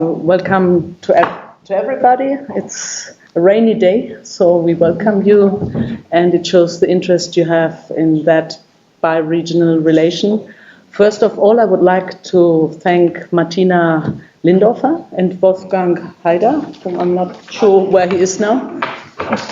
Welcome to everybody. It's a rainy day, so we welcome you, and it shows the interest you have in that bi-regional relation. First of all, I would like to thank Martina Lindorfer and Wolfgang Haider, whom I'm not sure where he is now,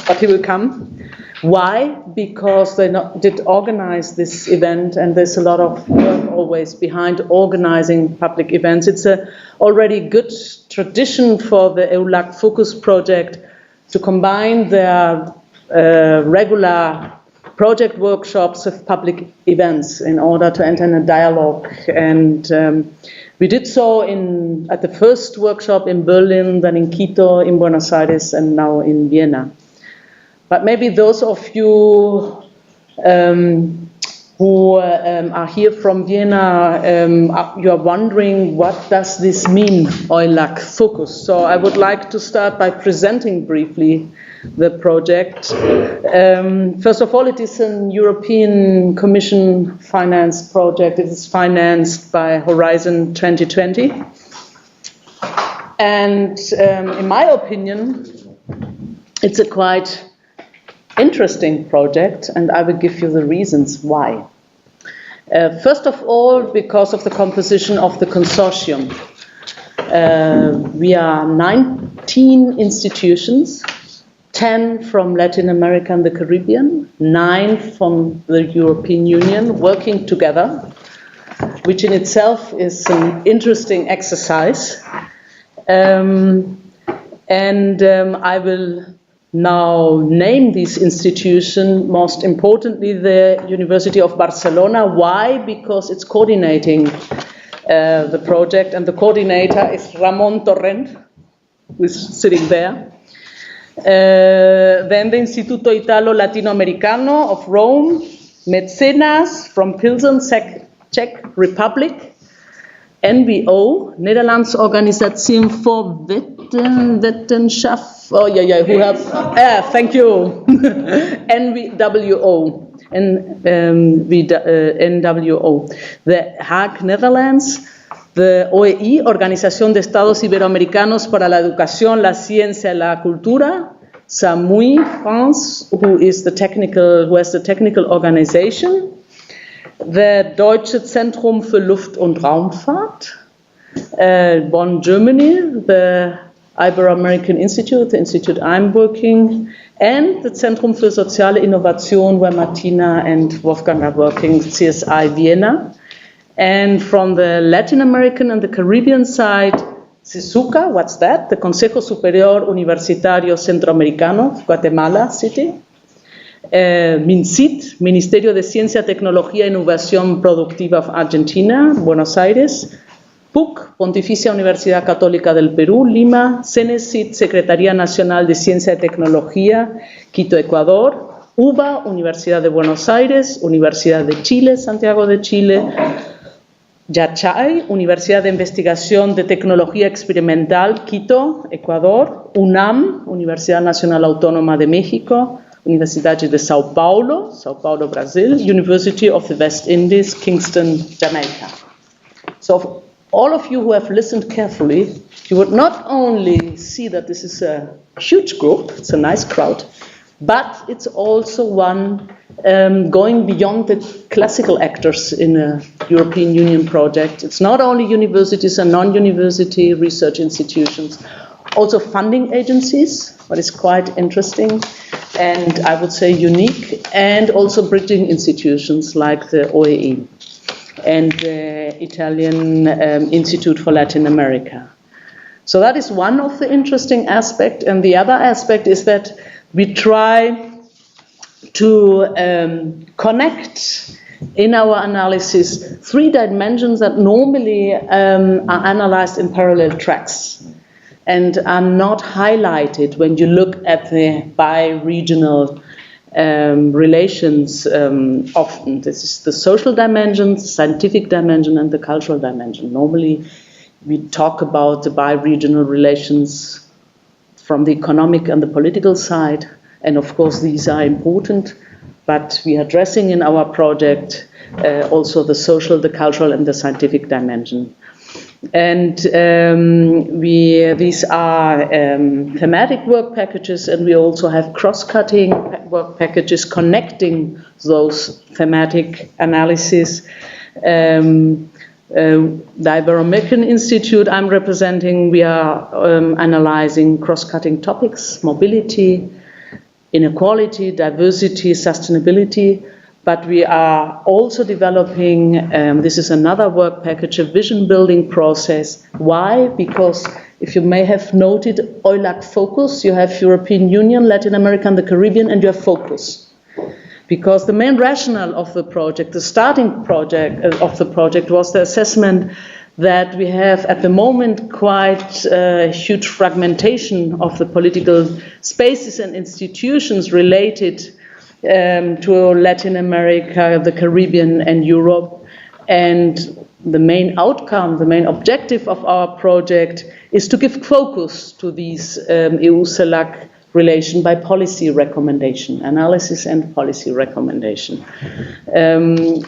but he will come. Why? Because they did organize this event, and there's a lot of work always behind organizing public events. It's a already good tradition for the EULAC-FOCUS project to combine their regular project workshops with public events in order to enter in a dialogue. And we did so at the first workshop in Berlin, then in Quito, in Buenos Aires, and now in Vienna. But maybe those of you who are here from Vienna, you are wondering, what does this mean, EULAC-FOCUS? So I would like to start by presenting briefly the project. First of all, it is an European Commission financed project. It is financed by Horizon 2020. And in my opinion, it's a quite interesting project, and I will give you the reasons why. First of all, because of the composition of the consortium. We are 19 institutions, 10 from Latin America and the Caribbean, 9 from the European Union, working together, which in itself is an interesting exercise. I will now name this institution, most importantly the University of Barcelona. Why? Because it's coordinating the project, and the coordinator is Ramon Torrent, who is sitting there. Then the Instituto Italo-Latinoamericano of Rome, Mecenas from Pilsen, Czech Republic, NWO, Nederlands Organisatie voor Wetenschap. Oh, yeah, who have, thank you. NWO, NWO. The Hague, Netherlands. The OEI, Organización de Estados Iberoamericanos para la Educación, la Ciencia y la Cultura. SAMUI, France, who has the technical organization. The Deutsche Zentrum für Luft- und Raumfahrt, Bonn, Germany, the Ibero-American Institute, the institute I'm working, and the Zentrum für Soziale Innovation, where Martina and Wolfgang are working, CSI Vienna. And from the Latin American and the Caribbean side, CISUCA, what's that? The Consejo Superior Universitario Centroamericano, Guatemala City. MINCIT, Ministerio de Ciencia, Tecnología e Innovación Productiva of Argentina, Buenos Aires. PUC, Pontificia Universidad Católica del Perú, Lima. CENESIT, Secretaría Nacional de Ciencia y Tecnología, Quito, Ecuador. UBA, Universidad de Buenos Aires. Universidad de Chile, Santiago de Chile. YACHAI, Universidad de Investigación de Tecnología Experimental, Quito, Ecuador. UNAM, Universidad Nacional Autónoma de México. Universidade de São Paulo, Brazil, University of the West Indies, Kingston, Jamaica. So all of you who have listened carefully, you would not only see that this is a huge group, it's a nice crowd, but it's also one going beyond the classical actors in a European Union project. It's not only universities and non-university research institutions, also funding agencies, what is quite interesting, and I would say unique, and also bridging institutions like the OEI and the Italian Institute for Latin America. So that is one of the interesting aspects, and the other aspect is that we try to connect in our analysis 3 dimensions that normally are analyzed in parallel tracks and are not highlighted when you look at the bi-regional relations often. This is the social dimension, the scientific dimension, and the cultural dimension. Normally, we talk about the bi-regional relations from the economic and the political side, and of course these are important, but we are addressing in our project also the social, the cultural, and the scientific dimension. And these are thematic work packages, and we also have cross-cutting work packages connecting those thematic analyses. The Ibero-American Institute I'm representing, we are analyzing cross-cutting topics, mobility, inequality, diversity, sustainability, but we are also developing, this is another work package, a vision building process. Why? Because if you may have noted, EULAC-FOCUS, you have European Union, Latin America and the Caribbean, and you have FOCUS. Because the main rationale of the project, the starting project of the project was the assessment that we have at the moment quite a huge fragmentation of the political spaces and institutions related to Latin America, the Caribbean and Europe. And the main outcome, the main objective of our project is to give focus to these EU-CELAC relation by policy recommendation, analysis and policy recommendation.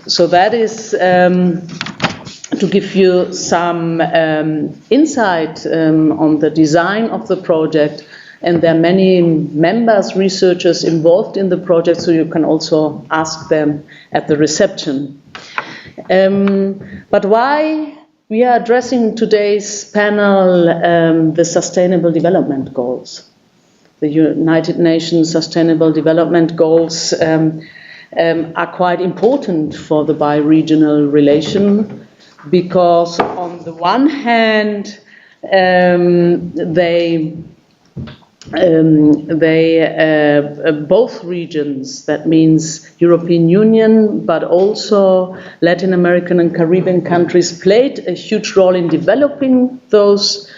So that is to give you some insight on the design of the project. And there are many members, researchers involved in the project, so you can also ask them at the reception. But why we are addressing today's panel the Sustainable Development Goals? The United Nations Sustainable Development Goals are quite important for the bi-regional relation because on the one hand both regions, that means European Union, but also Latin American and Caribbean countries played a huge role in developing those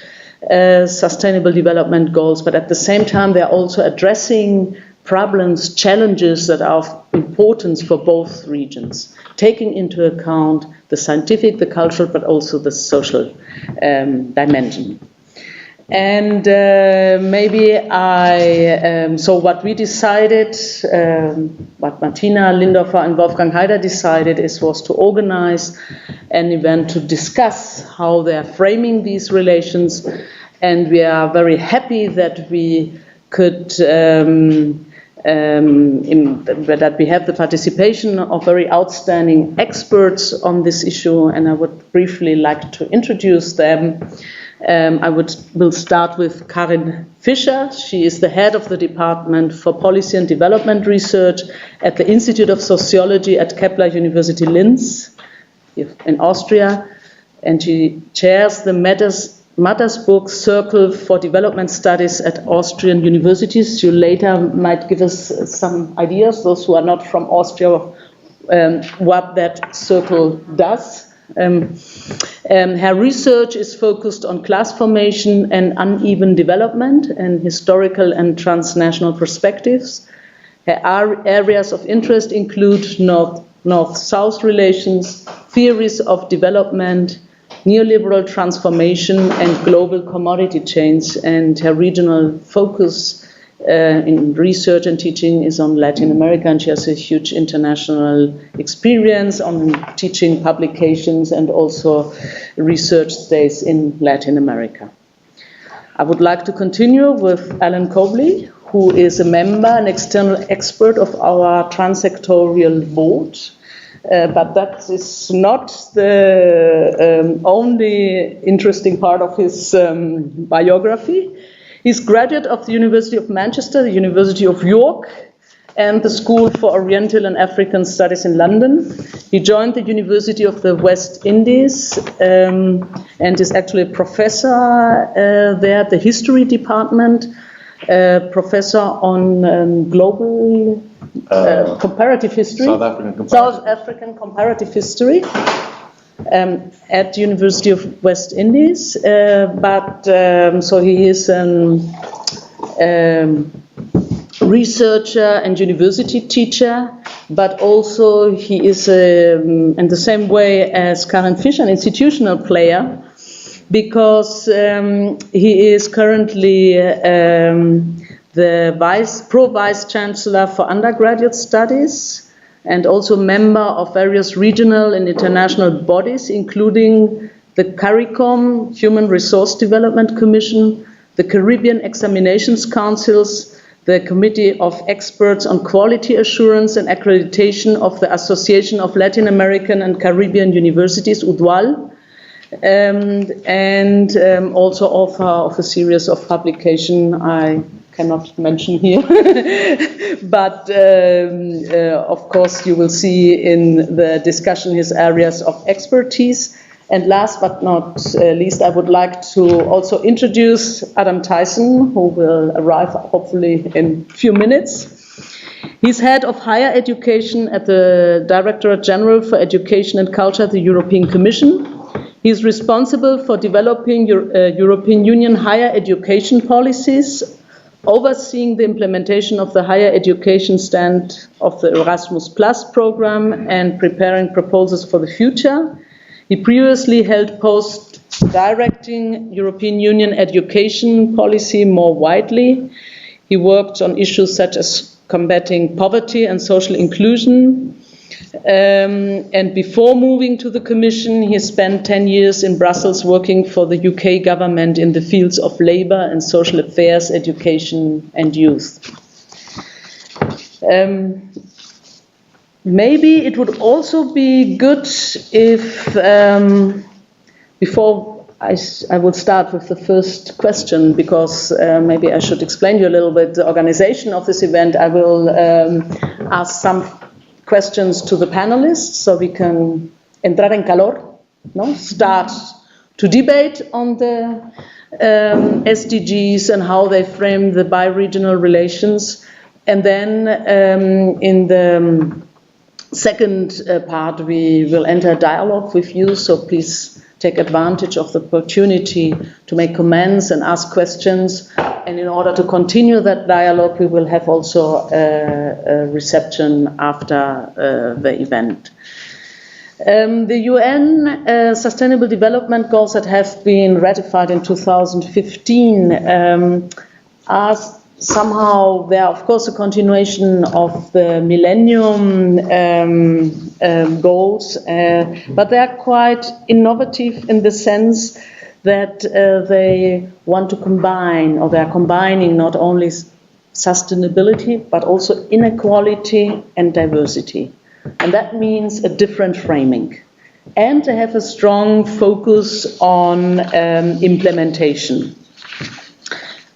Sustainable Development Goals, but at the same time they're also addressing problems, challenges that are of importance for both regions, taking into account the scientific, the cultural, but also the social dimension. And so what we decided, what Martina Lindorfer and Wolfgang Haider decided was to organize an event to discuss how they're framing these relations. And we are very happy that we could, that we have the participation of very outstanding experts on this issue. And I would briefly like to introduce them. Will start with Karin Fischer. She is the head of the Department for Policy and Development Research at the Institute of Sociology at Kepler University Linz in Austria, and she chairs the Mattersburg Circle for Development Studies at Austrian universities. You later might give us some ideas, those who are not from Austria, what that circle does. Her research is focused on class formation and uneven development and historical and transnational perspectives. Her areas of interest include North-South relations, theories of development, neoliberal transformation and global commodity chains, and her regional focus in research and teaching is on Latin America, and she has a huge international experience on teaching publications and also research stays in Latin America. I would like to continue with Alan Cobley, who is a member, an external expert of our transsectorial board. But that is not the only interesting part of his biography. He's graduate of the University of Manchester, the University of York, and the School for Oriental and African Studies in London. He joined the University of the West Indies and is actually a professor there at the History Department, professor on global comparative history, South African comparative history. At the University of West Indies, so he is a researcher and university teacher, but also he is, in the same way as Karin Fischer, an institutional player, because he is currently the Vice Chancellor for Undergraduate Studies, and also member of various regional and international bodies, including the CARICOM, Human Resource Development Commission, the Caribbean Examinations Councils, the Committee of Experts on Quality Assurance and Accreditation of the Association of Latin American and Caribbean Universities, UDWAL, and also author of a series of publications I cannot mention here, but of course you will see in the discussion his areas of expertise. And last but not least, I would like to also introduce Adam Tyson, who will arrive hopefully in a few minutes. He's head of higher education at the Directorate General for Education and Culture at the European Commission. He's responsible for developing European Union higher education policies, overseeing the implementation of the higher education stand of the Erasmus Plus program, and preparing proposals for the future. He previously held posts directing European Union education policy more widely. He worked on issues such as combating poverty and social inclusion. And before moving to the Commission, he spent 10 years in Brussels working for the UK government in the fields of labour and social affairs, education and youth. Maybe it would also be good if, before I would start with the first question, because maybe I should explain you a little bit the organization of this event. I will ask some questions to the panelists so we can entrar en calor, no? Start to debate on the SDGs and how they frame the bi-regional relations. And then in the second part, we will enter a dialogue with you, so please take advantage of the opportunity to make comments and ask questions. And in order to continue that dialogue, we will have also a reception after the event. The UN Sustainable Development Goals that have been ratified in 2015 are somehow, they are of course a continuation of the Millennium Goals, but they are quite innovative in the sense that they want to combine, or they are combining not only sustainability, but also inequality and diversity. And that means a different framing. And they have a strong focus on implementation.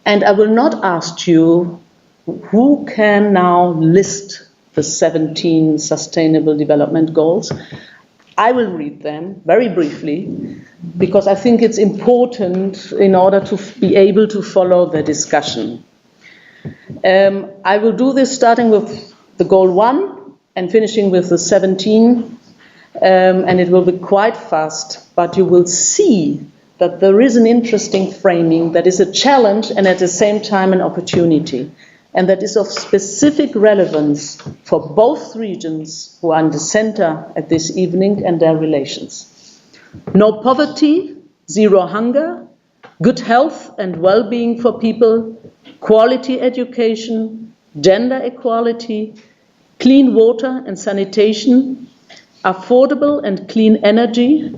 And I will not ask you who can now list the 17 Sustainable Development Goals. I will read them very briefly, because I think it's important in order to be able to follow the discussion. I will do this starting with the goal 1 and finishing with the 17, and it will be quite fast, but you will see that there is an interesting framing that is a challenge and at the same time an opportunity, and that is of specific relevance for both regions who are in the center at this evening and their relations. No poverty, zero hunger, good health and well-being for people, quality education, gender equality, clean water and sanitation, affordable and clean energy,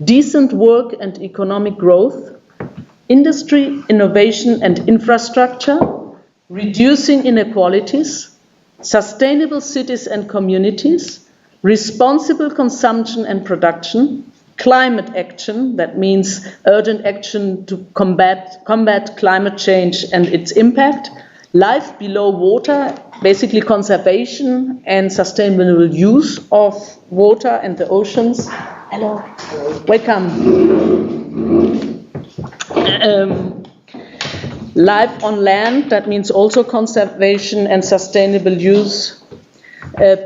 decent work and economic growth, industry, innovation and infrastructure, reducing inequalities, sustainable cities and communities, responsible consumption and production, climate action, that means urgent action to combat climate change and its impact, life below water, basically conservation and sustainable use of water and the oceans. Hello, welcome. Life on land, that means also conservation and sustainable use.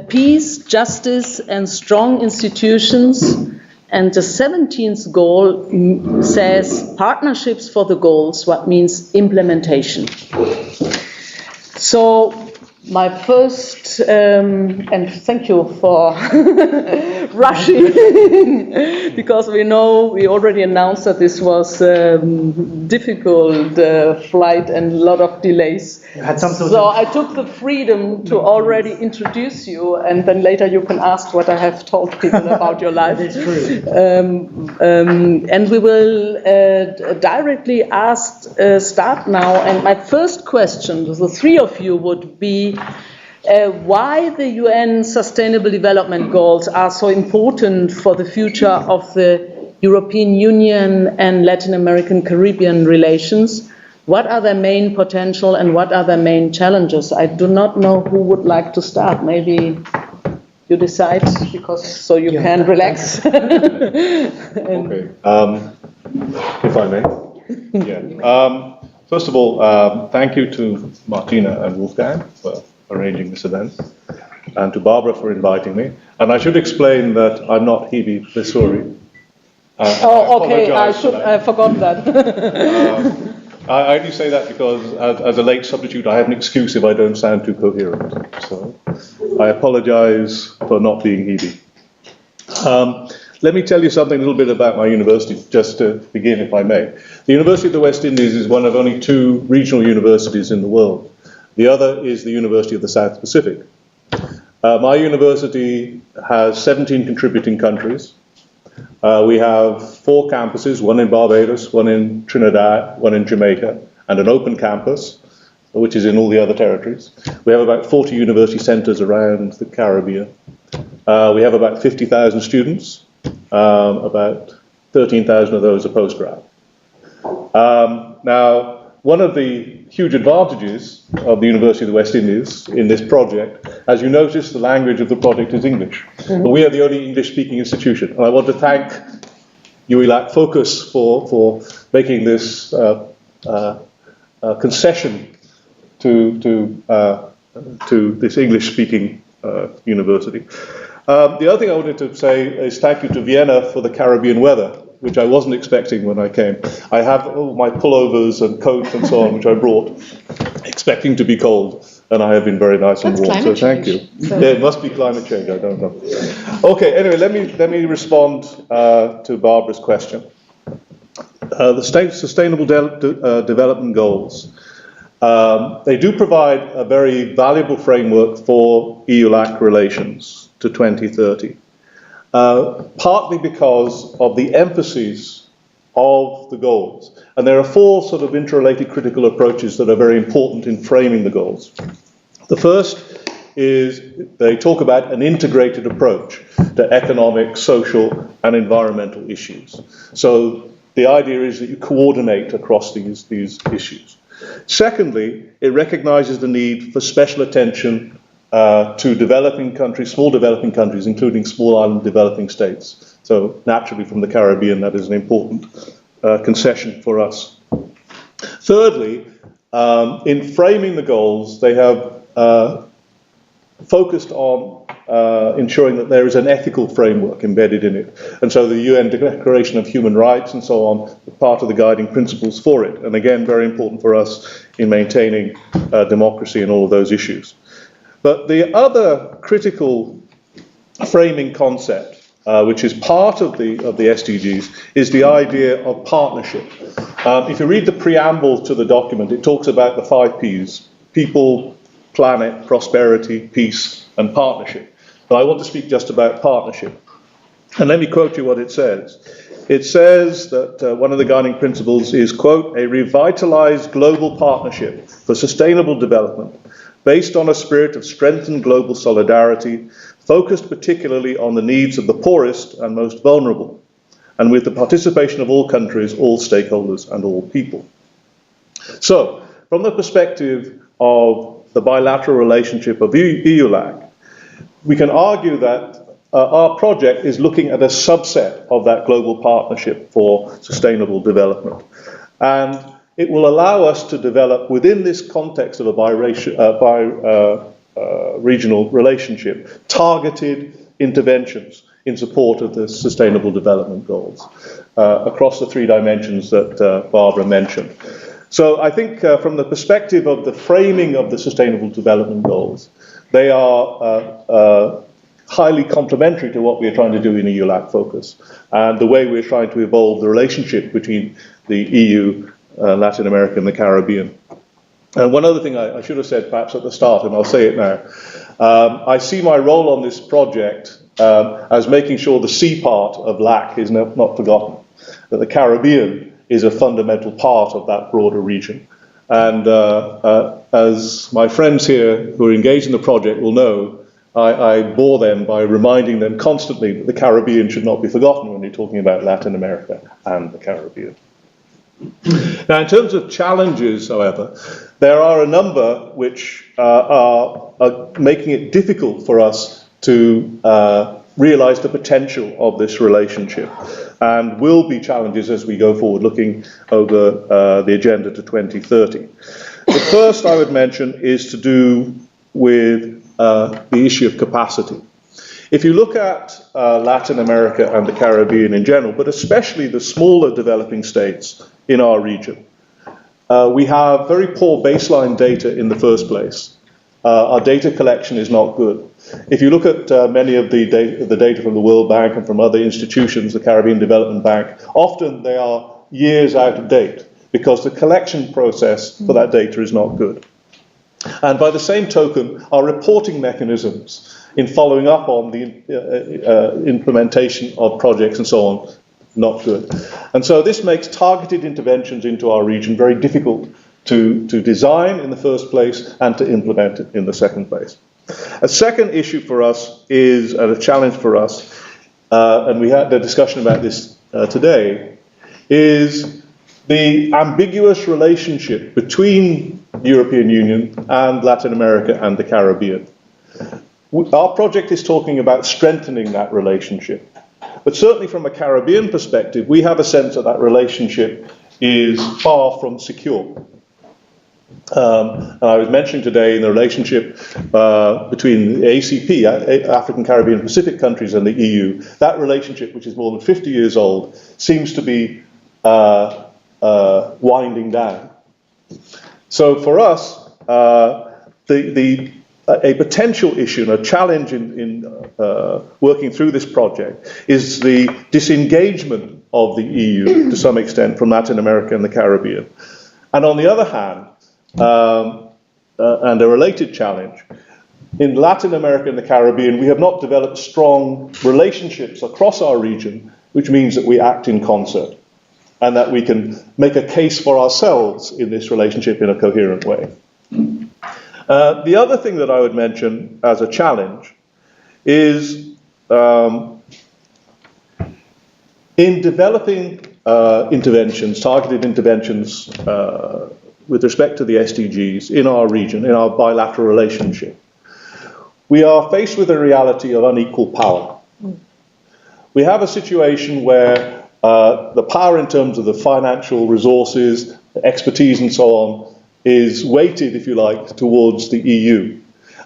Peace, justice and strong institutions. And the 17th goal says partnerships for the goals, what means implementation. So My first, and thank you for rushing, because we already announced that this was difficult flight and a lot of delays. So I took the freedom to already introduce you, and then later you can ask what I have told people about your life. It's true. And we will directly start now. And my first question to the three of you would be, why the UN Sustainable Development Goals are so important for the future of the European Union and Latin American Caribbean relations. What are their main potential and what are their main challenges? I do not know who would like to start. Maybe you decide, because so you can relax. Okay. If I may. Yeah. First of all, thank you to Martina and Wolfgang for arranging this event, and to Barbara for inviting me. And I should explain that I'm not Hebe Besuri. Okay. I forgot that. I only say that because, as a late substitute, I have an excuse if I don't sound too coherent. So I apologize for not being Hebe. Let me tell you something a little bit about my university, just to begin, if I may. The University of the West Indies is one of only 2 regional universities in the world. The other is the University of the South Pacific. My university has 17 contributing countries. We have 4 campuses, one in Barbados, one in Trinidad, one in Jamaica, and an open campus, which is in all the other territories. We have about 40 university centers around the Caribbean. We have about 50,000 students. About 13,000 of those are postgrad. Now, one of the huge advantages of the University of the West Indies in this project, as you notice, the language of the project is English. Mm-hmm. But we are the only English-speaking institution. And I want to thank EULAC-FOCUS for making this concession to this English-speaking university. The other thing I wanted to say is thank you to Vienna for the Caribbean weather, which I wasn't expecting when I came. I have all my pullovers and coats and so on, which I brought, expecting to be cold, and I have been very nice and warm. So thank you. Yeah, it must be climate change. I don't know. Okay. Anyway, let me respond to Barbara's question. The Sustainable Development Goals. They do provide a very valuable framework for EULAC relations to 2030, partly because of the emphases of the goals. And there are 4 sort of interrelated critical approaches that are very important in framing the goals. The first is they talk about an integrated approach to economic, social, and environmental issues. So the idea is that you coordinate across these issues. Secondly, it recognizes the need for special attention to developing countries, small developing countries, including small island developing states. So naturally from the Caribbean, that is an important concession for us. Thirdly, in framing the goals, they have focused on ensuring that there is an ethical framework embedded in it. And so the UN Declaration of Human Rights and so on, part of the guiding principles for it. And again, very important for us in maintaining democracy and all of those issues. But the other critical framing concept, which is part of the SDGs, is the idea of partnership. If you read the preamble to the document, it talks about the 5 Ps: people, planet, prosperity, peace, and partnership. But I want to speak just about partnership. And let me quote you what it says. It says that one of the guiding principles is, quote, a revitalized global partnership for sustainable development based on a spirit of strengthened global solidarity, focused particularly on the needs of the poorest and most vulnerable, and with the participation of all countries, all stakeholders, and all people. So, from the perspective of the bilateral relationship of EULAC, we can argue that our project is looking at a subset of that global partnership for sustainable development. And it will allow us to develop within this context of a bi-regional relationship targeted interventions in support of the Sustainable Development Goals across the 3 dimensions that Barbara mentioned. So I think from the perspective of the framing of the Sustainable Development Goals, they are highly complementary to what we're trying to do in EULAC-FOCUS, and the way we're trying to evolve the relationship between the EU, Latin America, and the Caribbean. And one other thing I should have said perhaps at the start, and I'll say it now. I see my role on this project as making sure the sea part of LAC is not forgotten, that the Caribbean is a fundamental part of that broader region. And as my friends here who are engaged in the project will know, I bore them by reminding them constantly that the Caribbean should not be forgotten when you're talking about Latin America and the Caribbean. Now, in terms of challenges, however, there are a number which are making it difficult for us to realize the potential of this relationship, and will be challenges as we go forward, looking over the agenda to 2030. The first I would mention is to do with the issue of capacity. If you look at Latin America and the Caribbean in general, but especially the smaller developing states in our region, we have very poor baseline data in the first place. Our data collection is not good. If you look at many of the data from the World Bank and from other institutions, the Caribbean Development Bank, often they are years out of date because the collection process for that data is not good. And by the same token, our reporting mechanisms in following up on the implementation of projects and so on, not good. And so this makes targeted interventions into our region very difficult to design in the first place and to implement it in the second place. A second issue for us is, and a challenge for us, and we had a discussion about this today, is the ambiguous relationship between the European Union and Latin America and the Caribbean. Our project is talking about strengthening that relationship. But certainly from a Caribbean perspective, we have a sense that that relationship is far from secure. And I was mentioning today in the relationship between the ACP, African, Caribbean, Pacific countries, and the EU, that relationship, which is more than 50 years old, seems to be winding down. So for us, a potential issue and a challenge in working through this project is the disengagement of the EU to some extent from Latin America and the Caribbean. And on the other hand, and a related challenge, in Latin America and the Caribbean, we have not developed strong relationships across our region, which means that we act in concert and that we can make a case for ourselves in this relationship in a coherent way. The other thing that I would mention as a challenge is in developing interventions, targeted interventions with respect to the SDGs in our region, in our bilateral relationship, we are faced with a reality of unequal power. We have a situation where the power in terms of the financial resources, the expertise and so on, is weighted, if you like, towards the EU.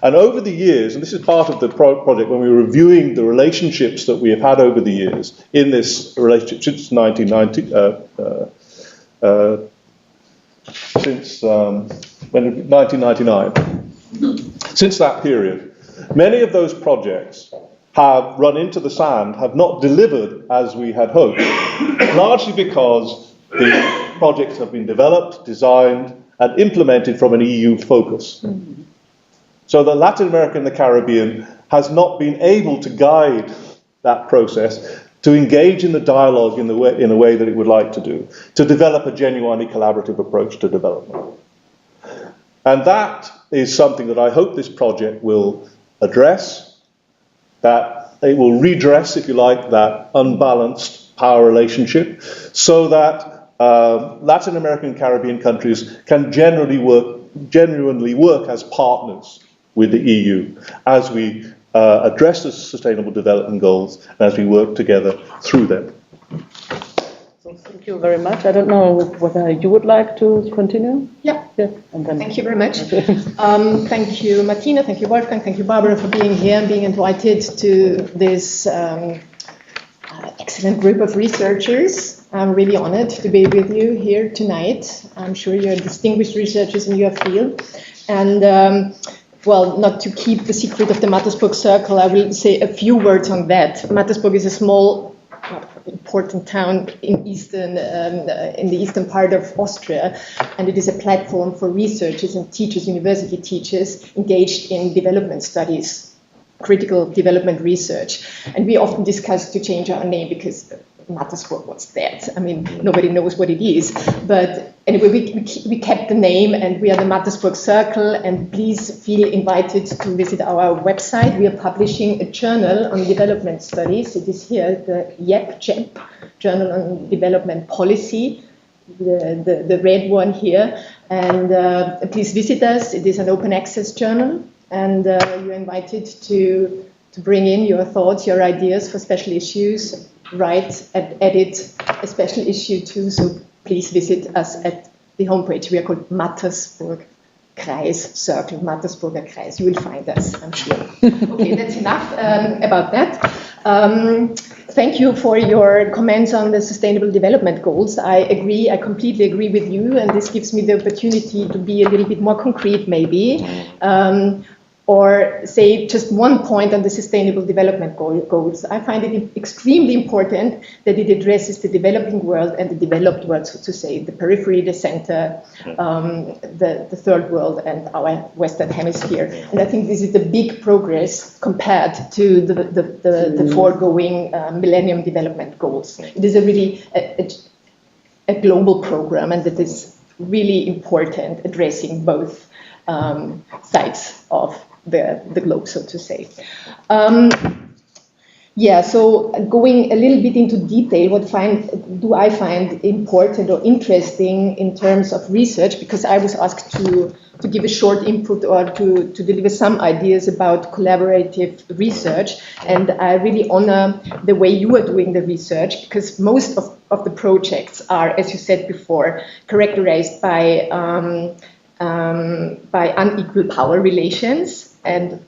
And over the years, and this is part of the project, when we were reviewing the relationships that we have had over the years in this relationship since 1999, since that period, many of those projects have run into the sand, have not delivered as we had hoped, largely because the projects have been developed, designed, and implemented from an EU focus. So the Latin America and the Caribbean has not been able to guide that process, to engage in the dialogue in a way that it would like to do, to develop a genuinely collaborative approach to development. And that is something that I hope this project will address, that it will redress, if you like, that unbalanced power relationship, so that Latin American and Caribbean countries can genuinely work as partners with the EU as we address the Sustainable Development Goals and as we work together through them. So thank you very much. I don't know whether you would like to continue? Yeah. And then thank you very much. Thank you, Martina. Thank you, Wolfgang. Thank you, Barbara, for being here and being invited to this excellent group of researchers. I'm really honored to be with you here tonight. I'm sure you're distinguished researchers in your field. And well, not to keep the secret of the Mattersburg Circle, I will say a few words on that. Mattersburg is a small, important town in the eastern part of Austria, and it is a platform for researchers and teachers, university teachers, engaged in development studies, critical development research. And we often discuss to change our name because Mattersburg, what's that? I mean, nobody knows what it is. But anyway, we kept the name, and we are the Mattersburg Circle, and please feel invited to visit our website. We are publishing a journal on development studies. It is here, the JEP, Journal on Development Policy, the red one here. And please visit us. It is an open access journal, and you're invited to bring in your thoughts, your ideas for special issues, write and edit a special issue too, so please visit us at the homepage. We are called Mattersburg Kreis Circle, Mattersburger Kreis. You will find us, I'm sure. Okay, that's enough about that. Thank you for your comments on the Sustainable Development Goals. I agree, I completely agree with you, and this gives me the opportunity to be a little bit more concrete maybe. Or say just one point on the Sustainable Development Goals. I find it extremely important that it addresses the developing world and the developed world, so to say, the periphery, the center, the third world, and our Western Hemisphere. And I think this is a big progress compared to the foregoing Millennium Development Goals. It is a really a global program, and it is really important, addressing both sides of the globe, so to say. Yeah, so going a little bit into detail, what do I find important or interesting in terms of research? Because I was asked to give a short input or to deliver some ideas about collaborative research, and I really honor the way you are doing the research, because most of the projects are, as you said before, characterized by unequal power relations, and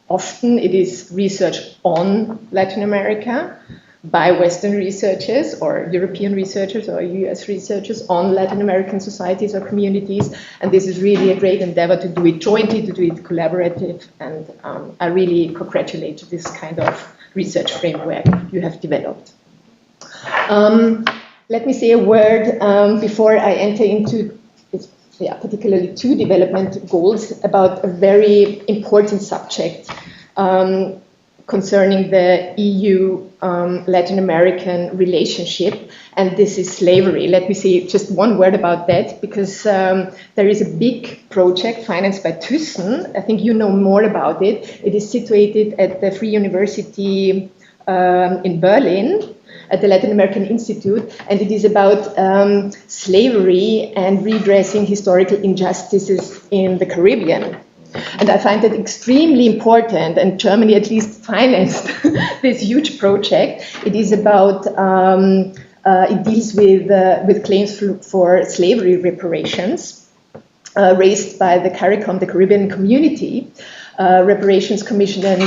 often it is research on Latin America by Western researchers or European researchers or US researchers on Latin American societies or communities, and this is really a great endeavor to do it jointly, to do it collaborative, and I really congratulate this kind of research framework you have developed. Let me say a word before I enter into particularly two development goals about a very important subject concerning the EU-Latin American relationship, and this is slavery. Let me say just one word about that, because there is a big project financed by Thyssen. I think you know more about it. It is situated at the Free University in Berlin, at the Latin American Institute, and it is about slavery and redressing historical injustices in the Caribbean. And I find that extremely important, and Germany at least financed this huge project. It is about, it deals with claims for slavery reparations raised by the CARICOM, the Caribbean Community, Reparations Commission and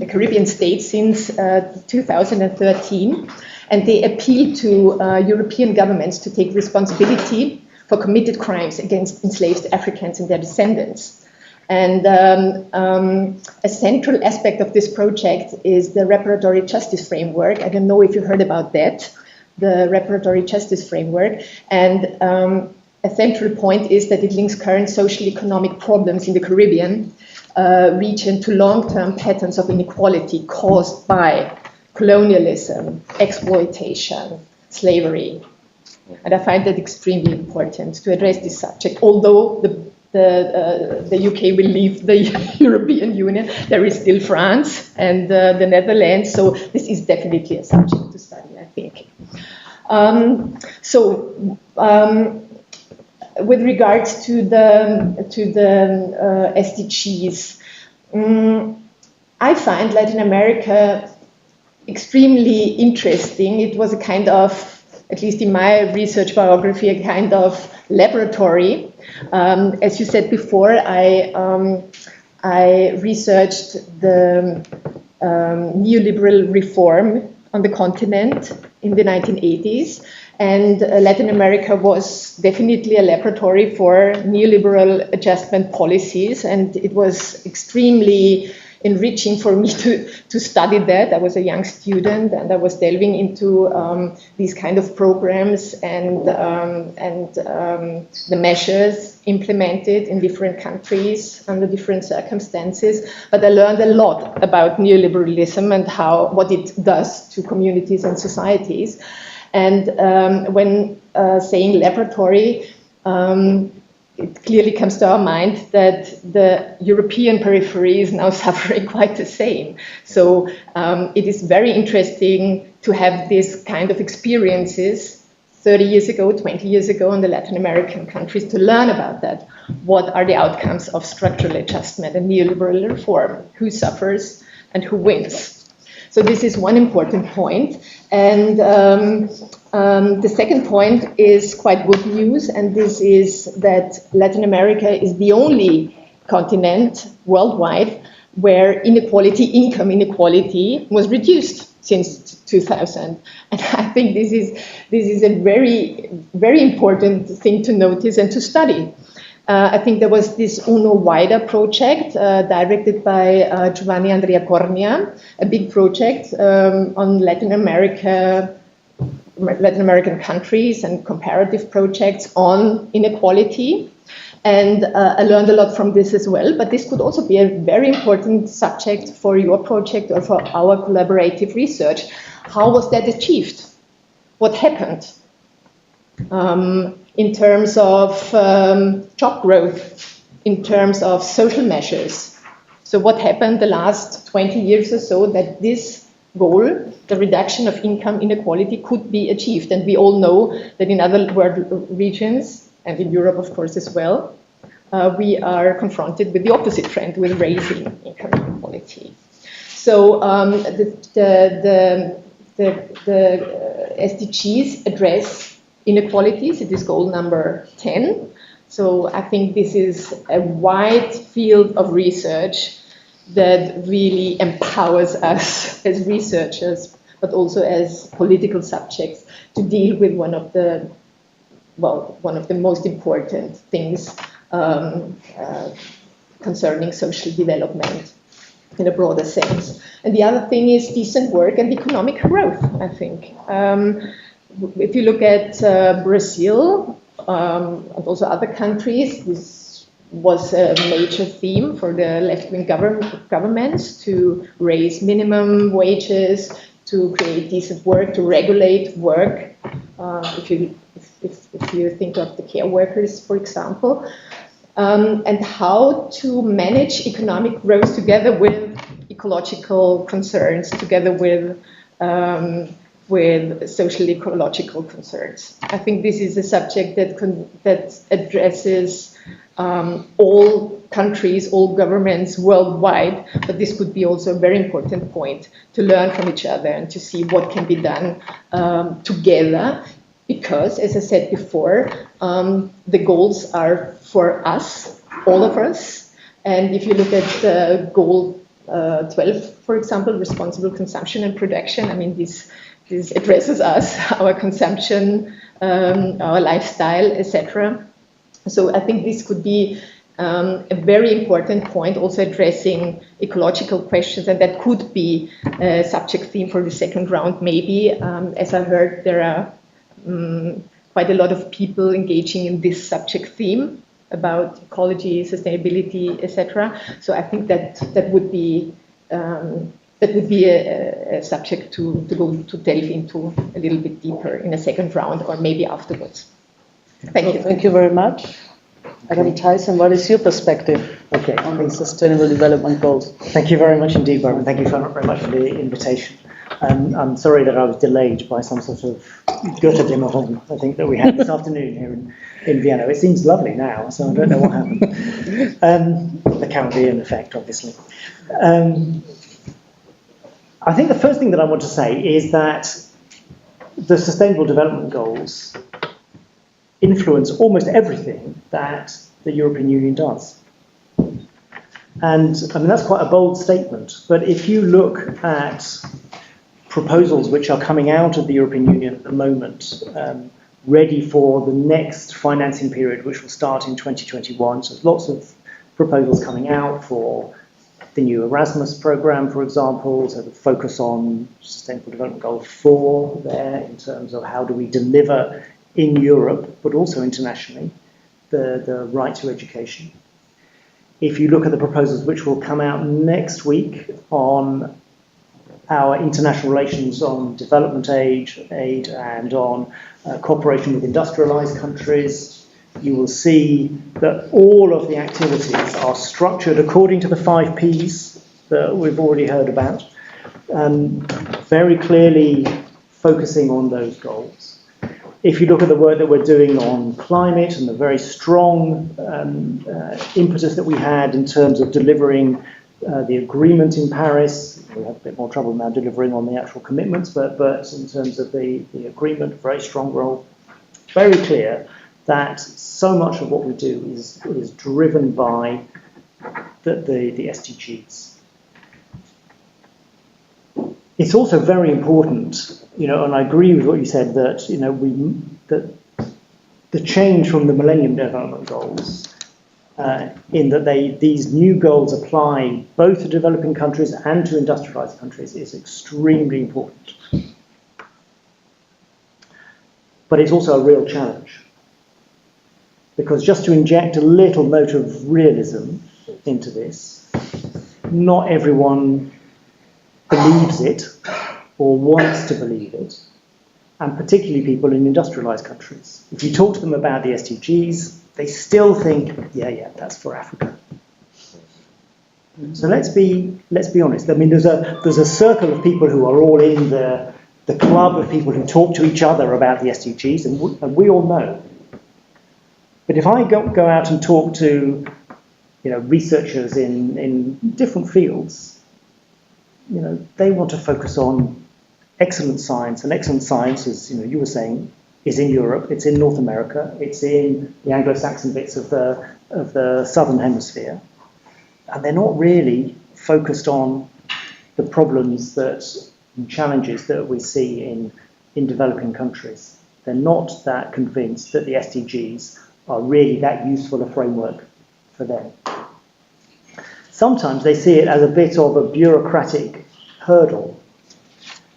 Caribbean states since 2013, and they appeal to European governments to take responsibility for committed crimes against enslaved Africans and their descendants. And a central aspect of this project is the reparatory justice framework. I don't know if you heard about that, the reparatory justice framework. And a central point is that it links current social economic problems in the Caribbean region to long-term patterns of inequality caused by colonialism, exploitation, slavery. And I find that extremely important to address this subject. Although the UK will leave the European Union, there is still France and the Netherlands, so this is definitely a subject to study, I think. With regards to the SDGs, I find Latin America extremely interesting. It was a kind of, at least in my research biography, a kind of laboratory. As you said before, I researched the neoliberal reform on the continent in the 1980s. And Latin America was definitely a laboratory for neoliberal adjustment policies. And it was extremely enriching for me to study that. I was a young student and I was delving into these kind of programs and the measures implemented in different countries under different circumstances. But I learned a lot about neoliberalism and what it does to communities and societies. And when saying laboratory, it clearly comes to our mind that the European periphery is now suffering quite the same. So it is very interesting to have this kind of experiences 30 years ago, 20 years ago in the Latin American countries to learn about that. What are the outcomes of structural adjustment and neoliberal reform? Who suffers and who wins? So this is one important point. And the second point is quite good news, and this is that Latin America is the only continent worldwide where income inequality was reduced since 2000. And I think this is a very, very important thing to notice and to study. I think there was this Uno Wider project directed by Giovanni Andrea Cornia, a big project on Latin American countries and comparative projects on inequality. And I learned a lot from this as well, but this could also be a very important subject for your project or for our collaborative research. How was that achieved? What happened? In terms of job growth, in terms of social measures. So what happened the last 20 years or so that this goal, the reduction of income inequality, could be achieved? And we all know that in other world regions, and in Europe of course as well, we are confronted with the opposite trend, with raising income inequality. So the SDGs address inequalities. It is goal number 10. So I think this is a wide field of research that really empowers us as researchers, but also as political subjects, to deal with one of the most important things concerning social development in a broader sense. And the other thing is decent work and economic growth, I think. If you look at Brazil and also other countries, this was a major theme for the left-wing governments to raise minimum wages, to create decent work, to regulate work. If you think of the care workers, for example, and how to manage economic growth together with ecological concerns, together with social ecological concerns. I think this is a subject that addresses all countries, all governments worldwide, but this could be also a very important point to learn from each other and to see what can be done together, because, as I said before, the goals are for us, all of us, and if you look at goal 12, for example, responsible consumption and production, I mean, this addresses us, our consumption, our lifestyle, etc. So I think this could be a very important point, also addressing ecological questions, and that could be a subject theme for the second round, maybe. As I heard, there are quite a lot of people engaging in this subject theme about ecology, sustainability, etc. So I think that would be a subject to delve into a little bit deeper in a second round or maybe afterwards. Thank you. Thank you very much. Adam Tyson, what is your perspective on the Sustainable Development Goals? Thank you very much indeed, Barbara. Thank you very much for the invitation. I'm sorry that I was delayed by some sort of Götterdämmerung, I think, that we had this afternoon here in Vienna. It seems lovely now, so I don't know what happened. The Caribbean effect, obviously. I think the first thing that I want to say is that the Sustainable Development Goals influence almost everything that the European Union does. And I mean, that's quite a bold statement, but if you look at proposals which are coming out of the European Union at the moment, ready for the next financing period, which will start in 2021. So there's lots of proposals coming out for the new Erasmus program, for example, so the focus on Sustainable Development Goal 4 there in terms of how do we deliver in Europe, but also internationally, the right to education. If you look at the proposals which will come out next week on our international relations on development aid and on cooperation with industrialized countries, you will see that all of the activities are structured according to the 5 Ps that we've already heard about, very clearly focusing on those goals. If you look at the work that we're doing on climate and the very strong impetus that we had in terms of delivering the agreement in Paris, we have a bit more trouble now delivering on the actual commitments, but in terms of the agreement, very strong role, very clear that so much of what we do is driven by the SDGs. It's also very important, and I agree with what you said that that the change from the Millennium Development Goals, in that these new goals apply both to developing countries and to industrialized countries, is extremely important. But it's also a real challenge. Because just to inject a little note of realism into this, not everyone believes it or wants to believe it, and particularly people in industrialized countries. If you talk to them about the SDGs, they still think, yeah, that's for Africa. So let's be honest. I mean, there's a circle of people who are all in the club of people who talk to each other about the SDGs, and we all know. But if I go out and talk to, researchers in different fields, they want to focus on excellent science, and excellent science, as you were saying, is in Europe, it's in North America, it's in the Anglo-Saxon bits of the Southern Hemisphere, and they're not really focused on the problems and challenges that we see in developing countries. They're not that convinced that the SDGs are really that useful a framework for them. Sometimes they see it as a bit of a bureaucratic hurdle,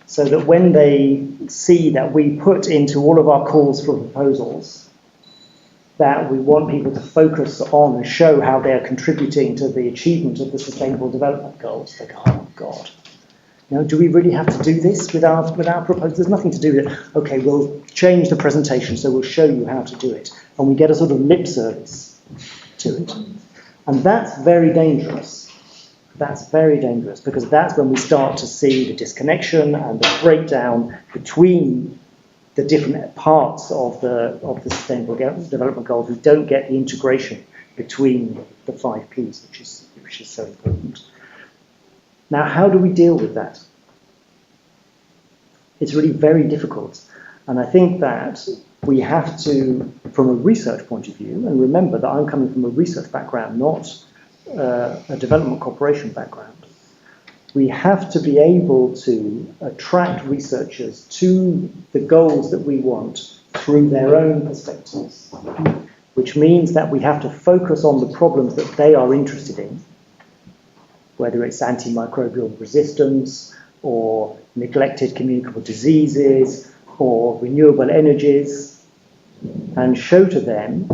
so that when they see that we put into all of our calls for proposals that we want people to focus on and show how they're contributing to the achievement of the Sustainable Development Goals, they go, oh God, do we really have to do this with our proposals? There's nothing to do with it. Okay, we'll change the presentation, so we'll show you how to do it. And we get a sort of lip service to it. And that's very dangerous. That's very dangerous, because that's when we start to see the disconnection and the breakdown between the different parts of the Sustainable Development Goals. We don't get the integration between the 5 Ps, which is so important. Now, how do we deal with that? It's really very difficult. And I think that we have to, from a research point of view, and remember that I'm coming from a research background, not a development cooperation background, we have to be able to attract researchers to the goals that we want through their own perspectives, which means that we have to focus on the problems that they are interested in, whether it's antimicrobial resistance or neglected communicable diseases or renewable energies, and show to them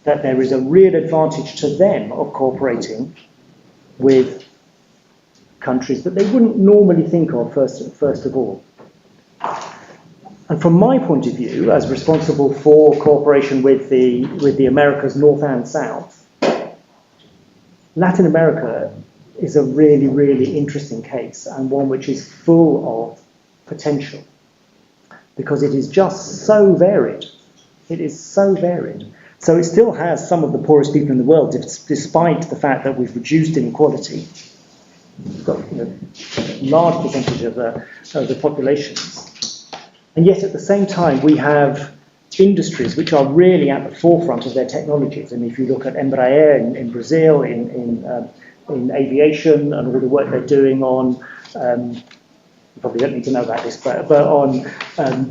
that there is a real advantage to them of cooperating with countries that they wouldn't normally think of first of all. And from my point of view, as responsible for cooperation with the Americas North and South, Latin America is a really, really interesting case, and one which is full of potential, because it is just so varied. It is so varied. So it still has some of the poorest people in the world, despite the fact that we've reduced inequality. We've got a large percentage of the populations. And yet at the same time, we have industries which are really at the forefront of their technologies. And if you look at Embraer in Brazil, in aviation, and all the work they're doing on probably don't need to know about this, but on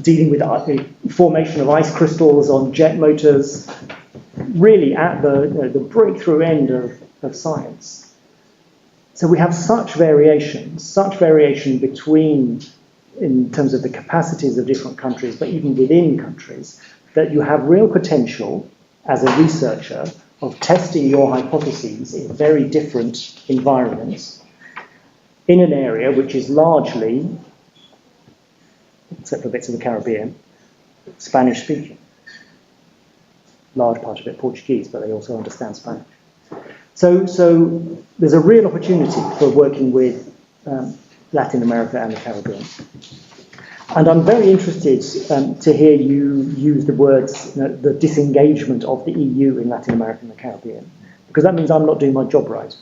dealing with the formation of ice crystals on jet motors, really at the breakthrough end of science. So we have such variation between, in terms of the capacities of different countries, but even within countries, that you have real potential as a researcher of testing your hypotheses in very different environments in an area which is largely, except for bits of the Caribbean, Spanish speaking. Large part of it Portuguese, but they also understand Spanish. So there's a real opportunity for working with Latin America and the Caribbean. And I'm very interested to hear you use the words, the disengagement of the EU in Latin America and the Caribbean, because that means I'm not doing my job right.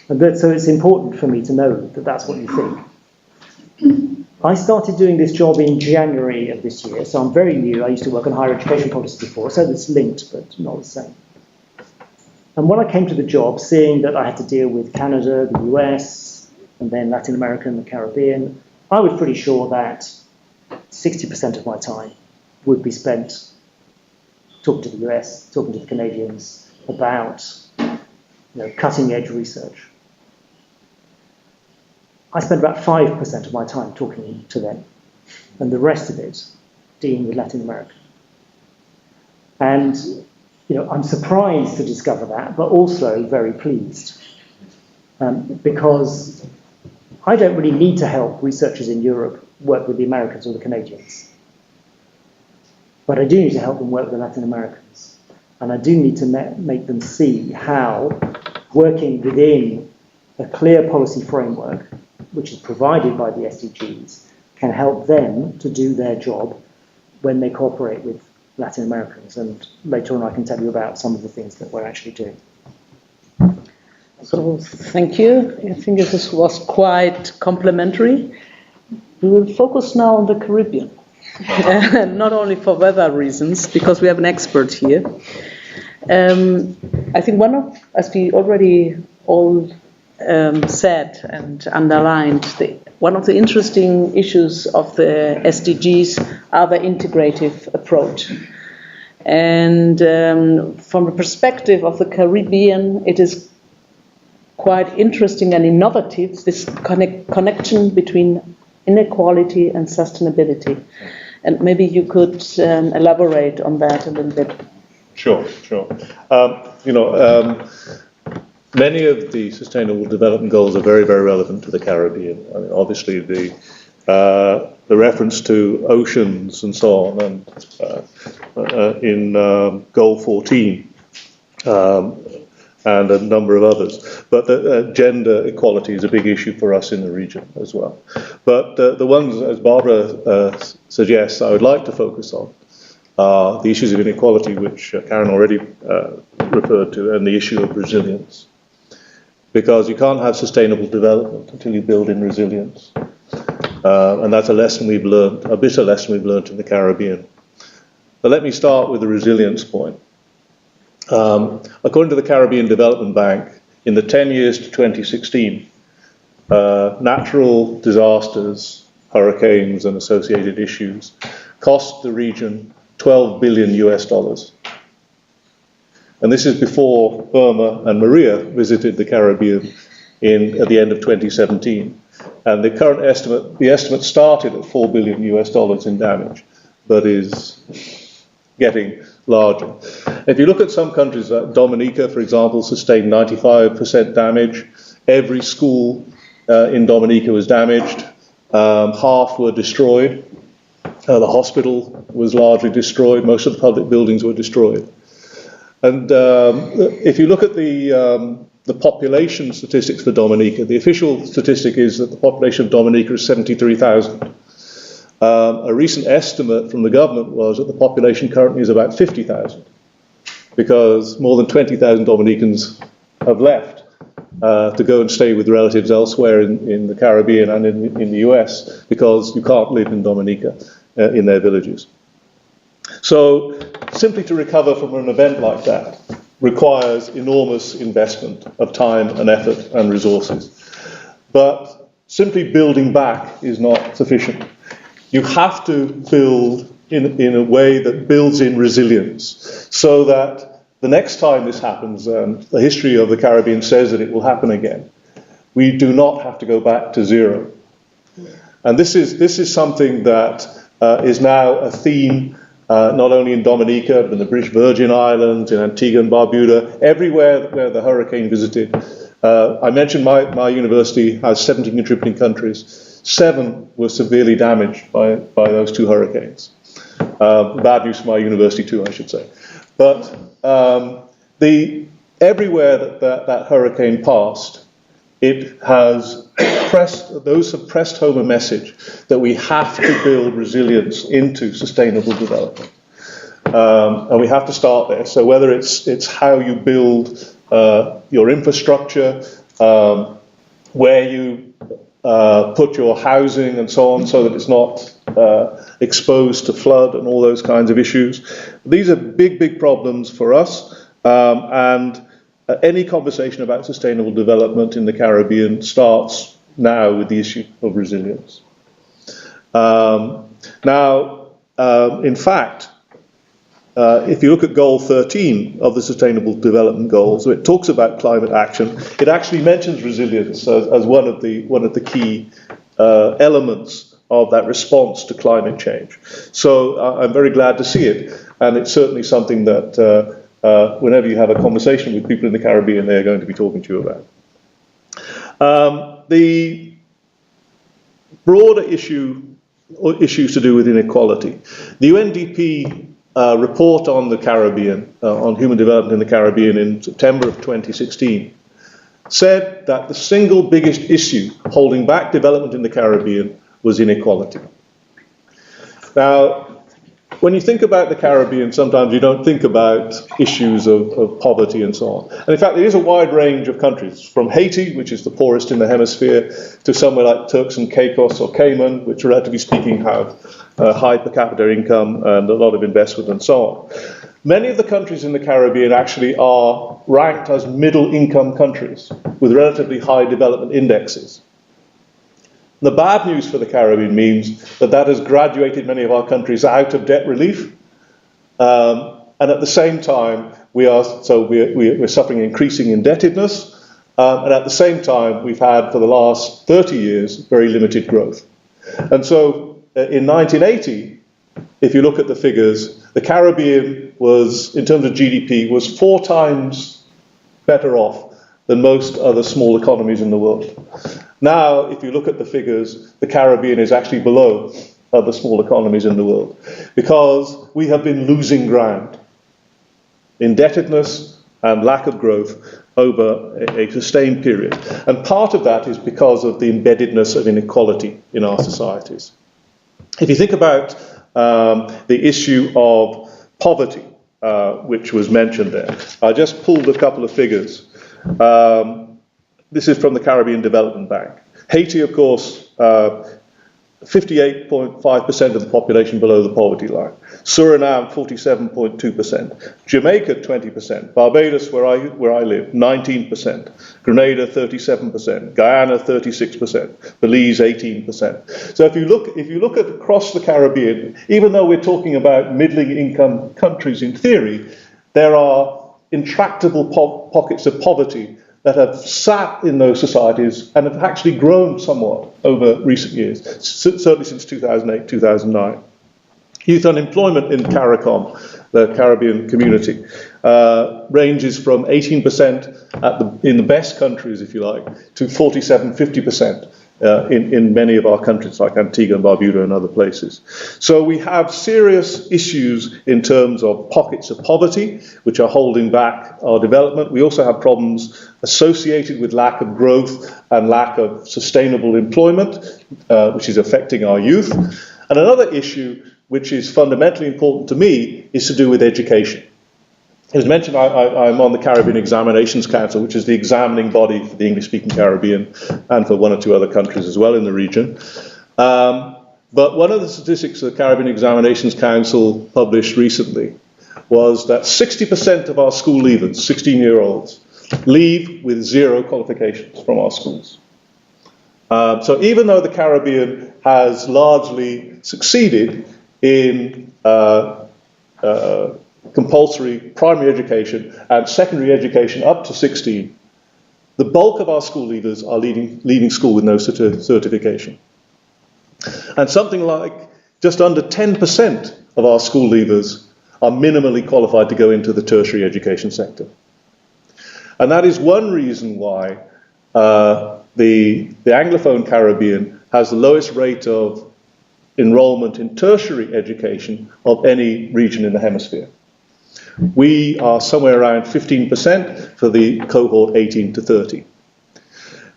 So it's important for me to know that that's what you think. I started doing this job in January of this year, so I'm very new. I used to work on higher education policy before, so it's linked, but not the same. And when I came to the job, seeing that I had to deal with Canada, the US, and then Latin America and the Caribbean, I was pretty sure that 60% of my time would be spent talking to the US, talking to the Canadians about cutting-edge research. I spent about 5% of my time talking to them, and the rest of it dealing with Latin America. And I'm surprised to discover that, but also very pleased, because I don't really need to help researchers in Europe work with the Americans or the Canadians. But I do need to help them work with the Latin Americans. And I do need to make them see how working within a clear policy framework, which is provided by the SDGs, can help them to do their job when they cooperate with Latin Americans. And later on I can tell you about some of the things that we're actually doing. So, thank you. I think this was quite complimentary. We will focus now on the Caribbean. Not only for weather reasons, because we have an expert here. I think as we already all said and underlined, one of the interesting issues of the SDGs are the integrative approach. And from the perspective of the Caribbean, it is quite interesting and innovative, this connection between inequality and sustainability. And maybe you could elaborate on that a little bit. Sure. Many of the Sustainable Development Goals are very, very relevant to the Caribbean. I mean, obviously, the reference to oceans and so on, and in Goal 14, and a number of others. But gender equality is a big issue for us in the region as well. But the ones, as Barbara suggests, I would like to focus on are the issues of inequality, which Karen already referred to, and the issue of resilience. Because you can't have sustainable development until you build in resilience. And that's a lesson we've learned, a bitter lesson we've learned in the Caribbean. But let me start with the resilience point. According to the Caribbean Development Bank, in the 10 years to 2016, natural disasters, hurricanes and associated issues cost the region $12 billion. And this is before Irma and Maria visited the Caribbean at the end of 2017. And the current estimate started at $4 billion in damage, but is getting larger. If you look at some countries, like Dominica, for example, sustained 95% damage. Every school in Dominica was damaged. Half were destroyed. The hospital was largely destroyed. Most of the public buildings were destroyed. And if you look at the population statistics for Dominica, the official statistic is that the population of Dominica is 73,000. A recent estimate from the government was that the population currently is about 50,000, because more than 20,000 Dominicans have left to go and stay with relatives elsewhere in the Caribbean and in the US, because you can't live in Dominica in their villages. So simply to recover from an event like that requires enormous investment of time and effort and resources. But simply building back is not sufficient. You have to build in a way that builds in resilience, so that the next time this happens, and the history of the Caribbean says that it will happen again, we do not have to go back to zero. And this is something that is now a theme, not only in Dominica, but in the British Virgin Islands, in Antigua and Barbuda, everywhere where the hurricane visited. I mentioned my university has 17 contributing countries. 7 were severely damaged by those 2 hurricanes. Bad news for my university too, I should say. But everywhere that hurricane passed, it has pressed home a message that we have to build resilience into sustainable development. And we have to start there. So whether it's how you build your infrastructure, where you put your housing and so on, so that it's not exposed to flood and all those kinds of issues. These are big problems for us, and any conversation about sustainable development in the Caribbean starts now with the issue of resilience. In fact, if you look at Goal 13 of the Sustainable Development Goals, so it talks about climate action. It actually mentions resilience as one of the key elements of that response to climate change. So I'm very glad to see it, and it's certainly something that whenever you have a conversation with people in the Caribbean, they're going to be talking to you about. The broader issues to do with inequality. The UNDP report on the Caribbean, on human development in the Caribbean in September of 2016, said that the single biggest issue holding back development in the Caribbean was inequality. Now, when you think about the Caribbean, sometimes you don't think about issues of poverty and so on. And in fact, there is a wide range of countries, from Haiti, which is the poorest in the hemisphere, to somewhere like Turks and Caicos or Cayman, which relatively speaking have high per capita income and a lot of investment and so on. Many of the countries in the Caribbean actually are ranked as middle income countries with relatively high development indexes. The bad news for the Caribbean means that has graduated many of our countries out of debt relief, and at the same time we're suffering increasing indebtedness, and at the same time we've had for the last 30 years very limited growth. And so in 1980, if you look at the figures, the Caribbean was, in terms of GDP, was 4 times better off than most other small economies in the world. Now, if you look at the figures, the Caribbean is actually below other small economies in the world, because we have been losing ground, indebtedness and lack of growth over a sustained period. And part of that is because of the embeddedness of inequality in our societies. If you think about the issue of poverty, which was mentioned there, I just pulled a couple of figures. This is from the Caribbean Development Bank. Haiti, of course, 58.5% of the population below the poverty line. Suriname, 47.2%. Jamaica, 20%. Barbados, where I live, 19%. Grenada, 37%. Guyana, 36%. Belize, 18%. So if you look at across the Caribbean, even though we're talking about middling income countries in theory, there are intractable pockets of poverty that have sat in those societies and have actually grown somewhat over recent years, certainly since 2008, 2009. Youth unemployment in CARICOM, the Caribbean community, ranges from 18% in the best countries, if you like, to 47, 50% in many of our countries, like Antigua and Barbuda and other places. So we have serious issues in terms of pockets of poverty, which are holding back our development. We also have problems associated with lack of growth and lack of sustainable employment, which is affecting our youth. And another issue, which is fundamentally important to me, is to do with education. As mentioned, I'm on the Caribbean Examinations Council, which is the examining body for the English-speaking Caribbean and for 1 or 2 other countries as well in the region. But one of the statistics the Caribbean Examinations Council published recently was that 60% of our school leavers, 16-year-olds, leave with 0 qualifications from our schools. So even though the Caribbean has largely succeeded in compulsory primary education and secondary education up to 16, the bulk of our school leavers are leaving school with no certification. And something like just under 10% of our school leavers are minimally qualified to go into the tertiary education sector. And that is one reason why the Anglophone Caribbean has the lowest rate of enrollment in tertiary education of any region in the hemisphere. We are somewhere around 15% for the cohort 18 to 30.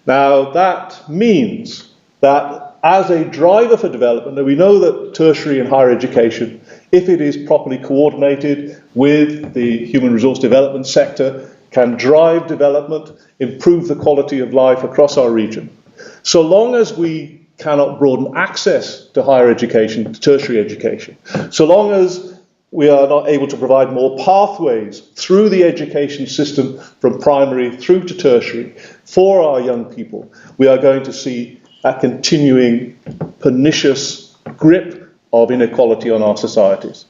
Now that means that as a driver for development, we know that tertiary and higher education, if it is properly coordinated with the human resource development sector, can drive development, improve the quality of life across our region. So long as we cannot broaden access to higher education, to tertiary education, so long as we are not able to provide more pathways through the education system from primary through to tertiary for our young people, we are going to see a continuing pernicious grip of inequality on our societies.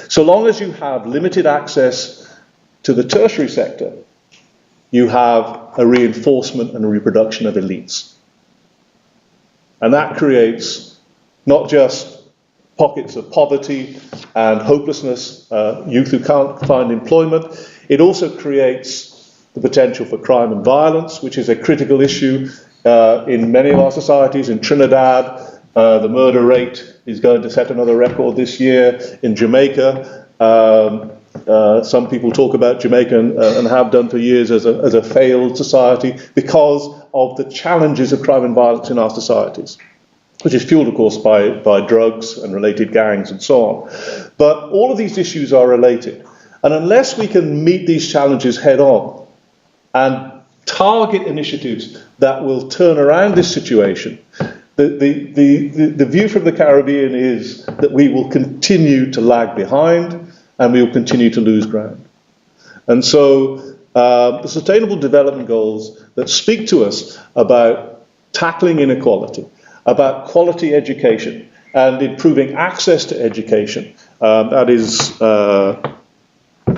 So long as you have limited access to the tertiary sector, you have a reinforcement and a reproduction of elites. And that creates not just pockets of poverty and hopelessness, youth who can't find employment, it also creates the potential for crime and violence, which is a critical issue in many of our societies. In Trinidad, the murder rate is going to set another record this year. In Jamaica, some people talk about Jamaica and have done for years as a failed society because of the challenges of crime and violence in our societies, which is fueled, of course, by drugs and related gangs and so on. But all of these issues are related. And unless we can meet these challenges head on and target initiatives that will turn around this situation, the view from the Caribbean is that we will continue to lag behind and we will continue to lose ground. And so the Sustainable Development Goals that speak to us about tackling inequality, about quality education and improving access to education, that is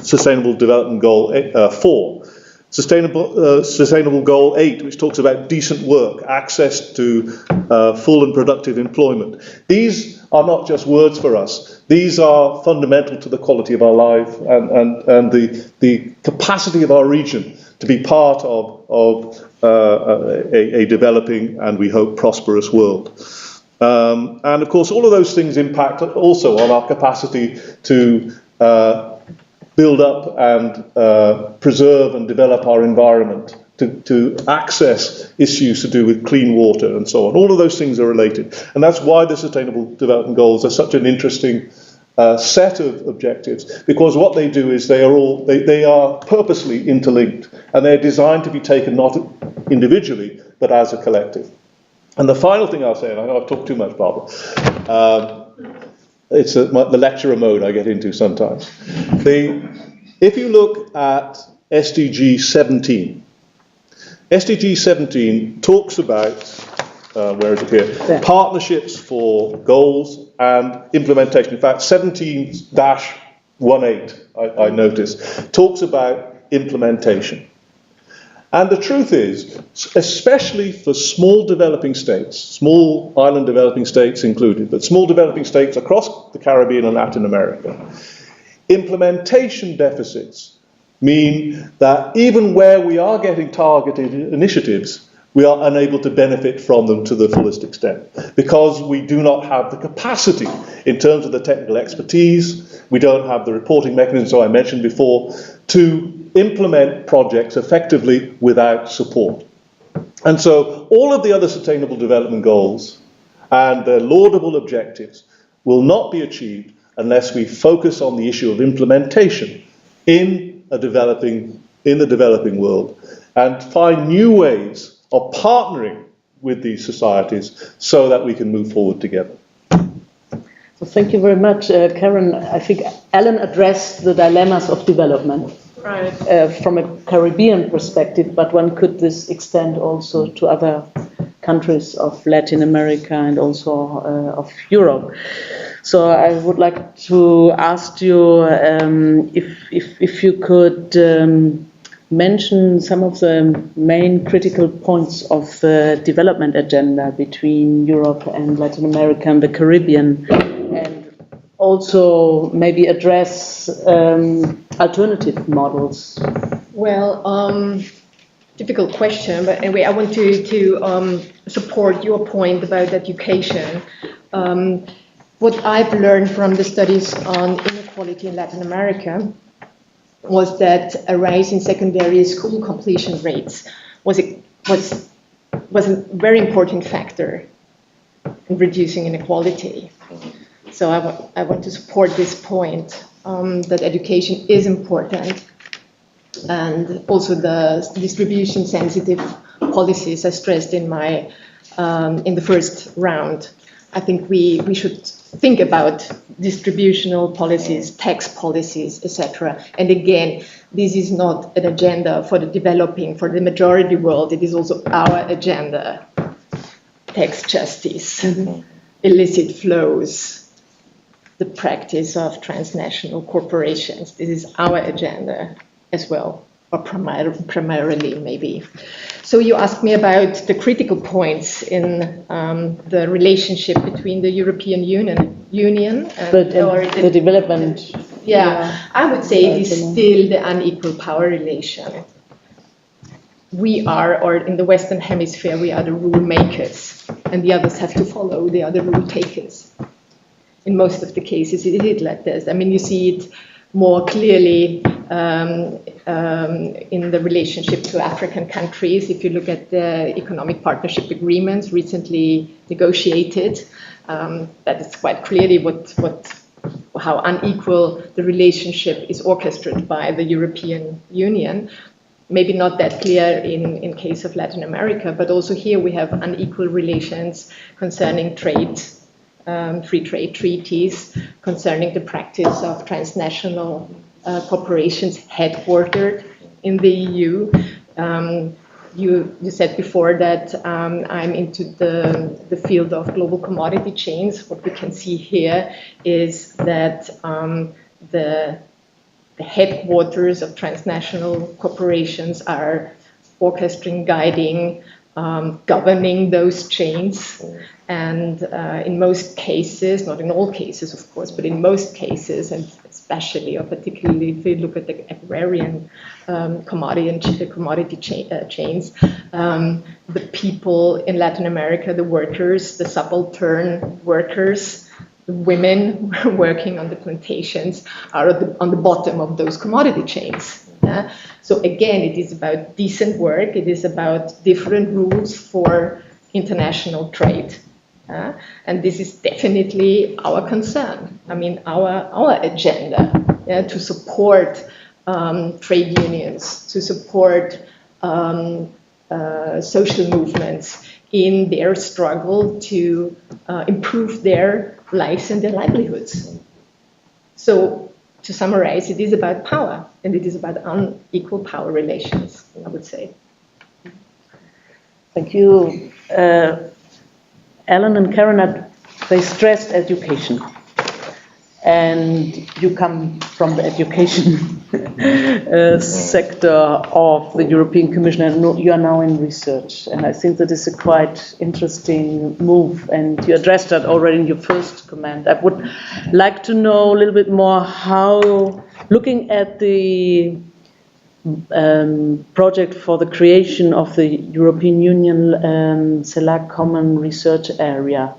Sustainable Development Goal 4. Sustainable Goal 8, which talks about decent work, access to full and productive employment. These are not just words for us. These are fundamental to the quality of our life and the capacity of our region to be part of a developing and, we hope, prosperous world. And of course, all of those things impact also on our capacity to build up and preserve and develop our environment, to access issues to do with clean water and so on. All of those things are related. And that's why the Sustainable Development Goals are such an interesting set of objectives, because what they do is they are purposely interlinked, and they're designed to be taken not individually, but as a collective. And the final thing I'll say, and I know I've talked too much, Barbara, it's the lecturer mode I get into sometimes. If you look at SDG 17, SDG 17 talks about, where is it here? Partnerships for goals and implementation. In fact, 17-18, I noticed, talks about implementation. And the truth is, especially for small developing states, small island developing states included, but small developing states across the Caribbean and Latin America, implementation deficits mean that even where we are getting targeted initiatives, we are unable to benefit from them to the fullest extent because we do not have the capacity in terms of the technical expertise, we don't have the reporting mechanisms, so I mentioned before, to implement projects effectively without support. And so all of the other Sustainable Development Goals and their laudable objectives will not be achieved unless we focus on the issue of implementation in the developing world and find new ways of partnering with these societies so that we can move forward together. So thank you very much, Karen. I think Alan addressed the dilemmas of development from a Caribbean perspective, but one could this extend also to other countries of Latin America and also of Europe. So I would like to ask you if you could mention some of the main critical points of the development agenda between Europe and Latin America and the Caribbean, and also maybe address alternative models. Well, difficult question, but anyway, I want to support your point about education. What I've learned from the studies on inequality in Latin America was that a rise in secondary school completion rates was a very important factor in reducing inequality. So I want to support this point that education is important, and also the distribution sensitive policies I stressed in my in the first round. I think we should think about distributional policies, tax policies, etc. And again, this is not an agenda for the developing, for the majority world. It is also our agenda. Tax justice, illicit flows, the practice of transnational corporations. This is our agenda as well, or primarily maybe. So you asked me about the critical points in the relationship between the European Union and the development. Yeah, I would say it is still the unequal power relation. We are, or in the Western Hemisphere, we are the rule makers, and the others have to follow. They are the rule takers. In most of the cases, it is like this. I mean, you see it more clearly in the relationship to African countries. If you look at the economic partnership agreements recently negotiated, that is quite clearly how unequal the relationship is orchestrated by the European Union. Maybe not that clear in case of Latin America, but also here we have unequal relations concerning trade, free trade treaties, concerning the practice of transnational corporations headquartered in the EU. You said before that I'm into the field of global commodity chains. What we can see here is that the headquarters of transnational corporations are orchestrating, guiding, governing those chains. And in most cases, not in all cases, of course, but in most cases, and especially or particularly if we look at the agrarian commodity chains, the people in Latin America, the workers, the subaltern workers, the women working on the plantations are on the bottom of those commodity chains. So again, it is about decent work. It is about different rules for international trade. And this is definitely our concern. I mean, our agenda to support trade unions, to support social movements in their struggle to improve their lives and their livelihoods. So, to summarize, it is about power, and it is about unequal power relations, I would say. Thank you. Alan and Karen, they stressed education. And you come from the education sector of the European Commission, and you are now in research. And I think that is a quite interesting move, and you addressed that already in your first comment. I would like to know a little bit more how, looking at the project for the creation of the European Union CELAC Common Research Area,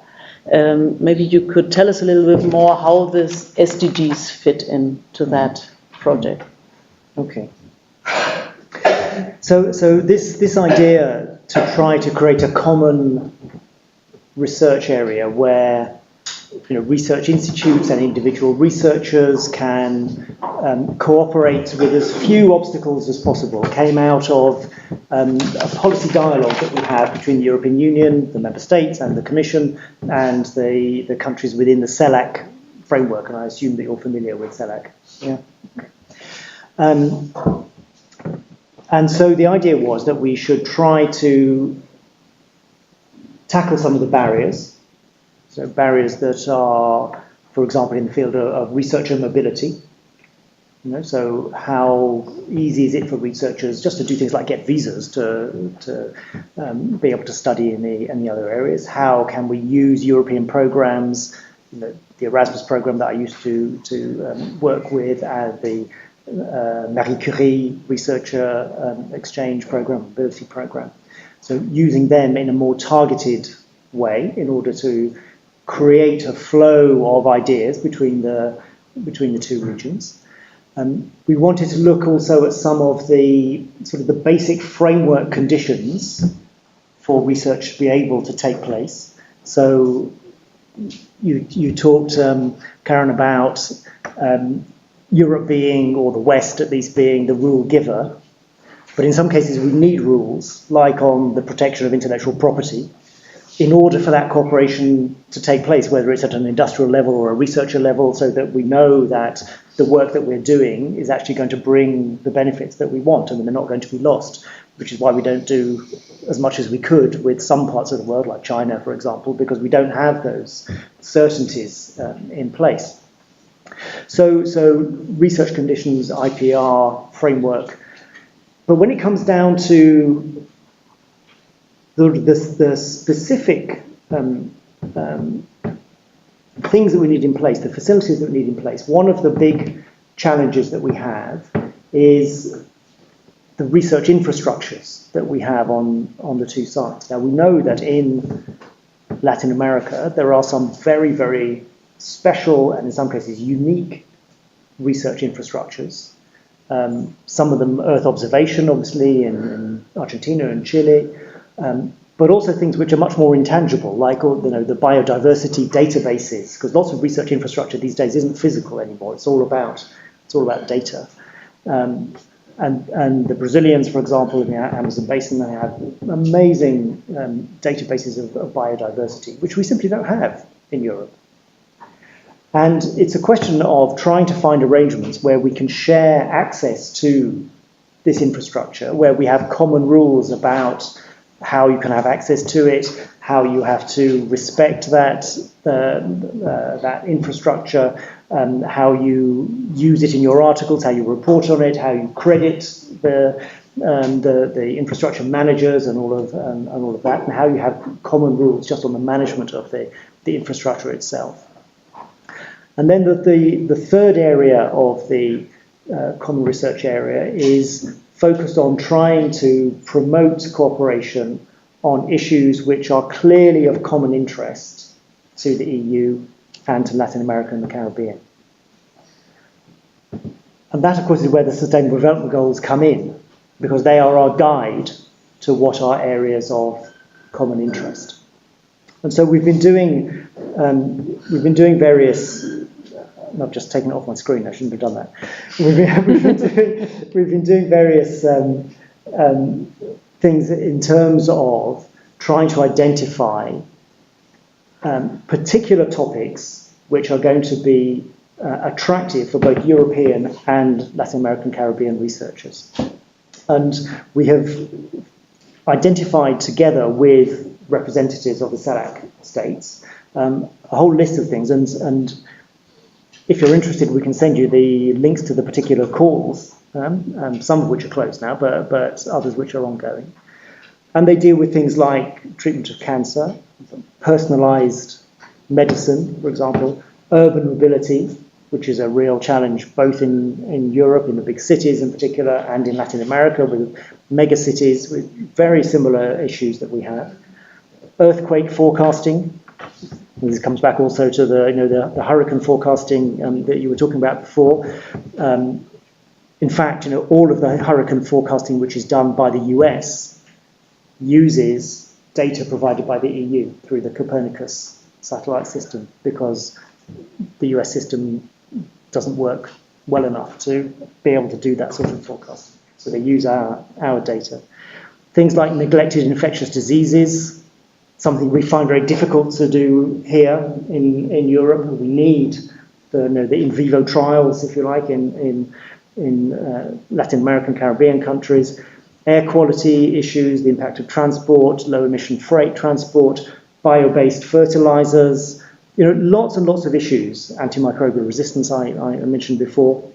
maybe you could tell us a little bit more how this SDGs fit into that project. Okay. So this idea to try to create a common research area where research institutes and individual researchers can cooperate with as few obstacles as possible came out of a policy dialogue that we had between the European Union, the member states and the Commission, and the countries within the CELAC framework. And I assume that you're familiar with CELAC. Yeah. And so the idea was that we should try to tackle some of the barriers. So barriers that are, for example, in the field of researcher mobility. So how easy is it for researchers just to do things like get visas to be able to study in the other areas? How can we use European programs, the Erasmus program that I used to work with, the Marie Curie researcher exchange program, mobility program. So using them in a more targeted way in order to create a flow of ideas between the two regions. We wanted to look also at some of the sort of the basic framework conditions for research to be able to take place. So you talked, Karen, about Europe being, or the West at least, being the rule giver. But in some cases we need rules, like on the protection of intellectual property, in order for that cooperation to take place, whether it's at an industrial level or a researcher level, so that we know that the work that we're doing is actually going to bring the benefits that we want and they're not going to be lost, which is why we don't do as much as we could with some parts of the world, like China, for example, because we don't have those certainties in place. So research conditions, IPR, framework. But when it comes down to the specific things that we need in place, the facilities that we need in place, one of the big challenges that we have is the research infrastructures that we have on the two sides. Now, we know that in Latin America, there are some very, very special and in some cases unique research infrastructures. Some of them Earth observation, obviously, in Argentina and Chile, but also things which are much more intangible, like the biodiversity databases, because lots of research infrastructure these days isn't physical anymore. It's all about data. And the Brazilians, for example, in the Amazon basin, they have amazing databases of biodiversity, which we simply don't have in Europe. And it's a question of trying to find arrangements where we can share access to this infrastructure, where we have common rules about how you can have access to it, how you have to respect that infrastructure, how you use it in your articles, how you report on it, how you credit the infrastructure managers and all of that, and how you have common rules just on the management of the infrastructure itself. And then the third area of the common research area is focused on trying to promote cooperation on issues which are clearly of common interest to the EU and to Latin America and the Caribbean. And that, of course, is where the Sustainable Development Goals come in, because they are our guide to what are areas of common interest. And so we've been doing various. I've just taken it off my screen. I shouldn't have done that. We've been doing various things in terms of trying to identify particular topics which are going to be attractive for both European and Latin American Caribbean researchers. And we have identified together with representatives of the CELAC states a whole list of things. And if you're interested, we can send you the links to the particular calls, some of which are closed now, but others which are ongoing. And they deal with things like treatment of cancer, personalized medicine, for example, urban mobility, which is a real challenge both in Europe, in the big cities in particular, and in Latin America with mega cities with very similar issues that we have. Earthquake forecasting. This comes back also to the hurricane forecasting that you were talking about before. In fact, all of the hurricane forecasting which is done by the US uses data provided by the EU through the Copernicus satellite system, because the US system doesn't work well enough to be able to do that sort of forecast. So they use our data. Things like neglected infectious diseases, something we find very difficult to do here in Europe. We need the in vivo trials, if you like, in Latin American, Caribbean countries. Air quality issues, the impact of transport, low emission freight transport, bio-based fertilizers, lots and lots of issues. Antimicrobial resistance, I mentioned before.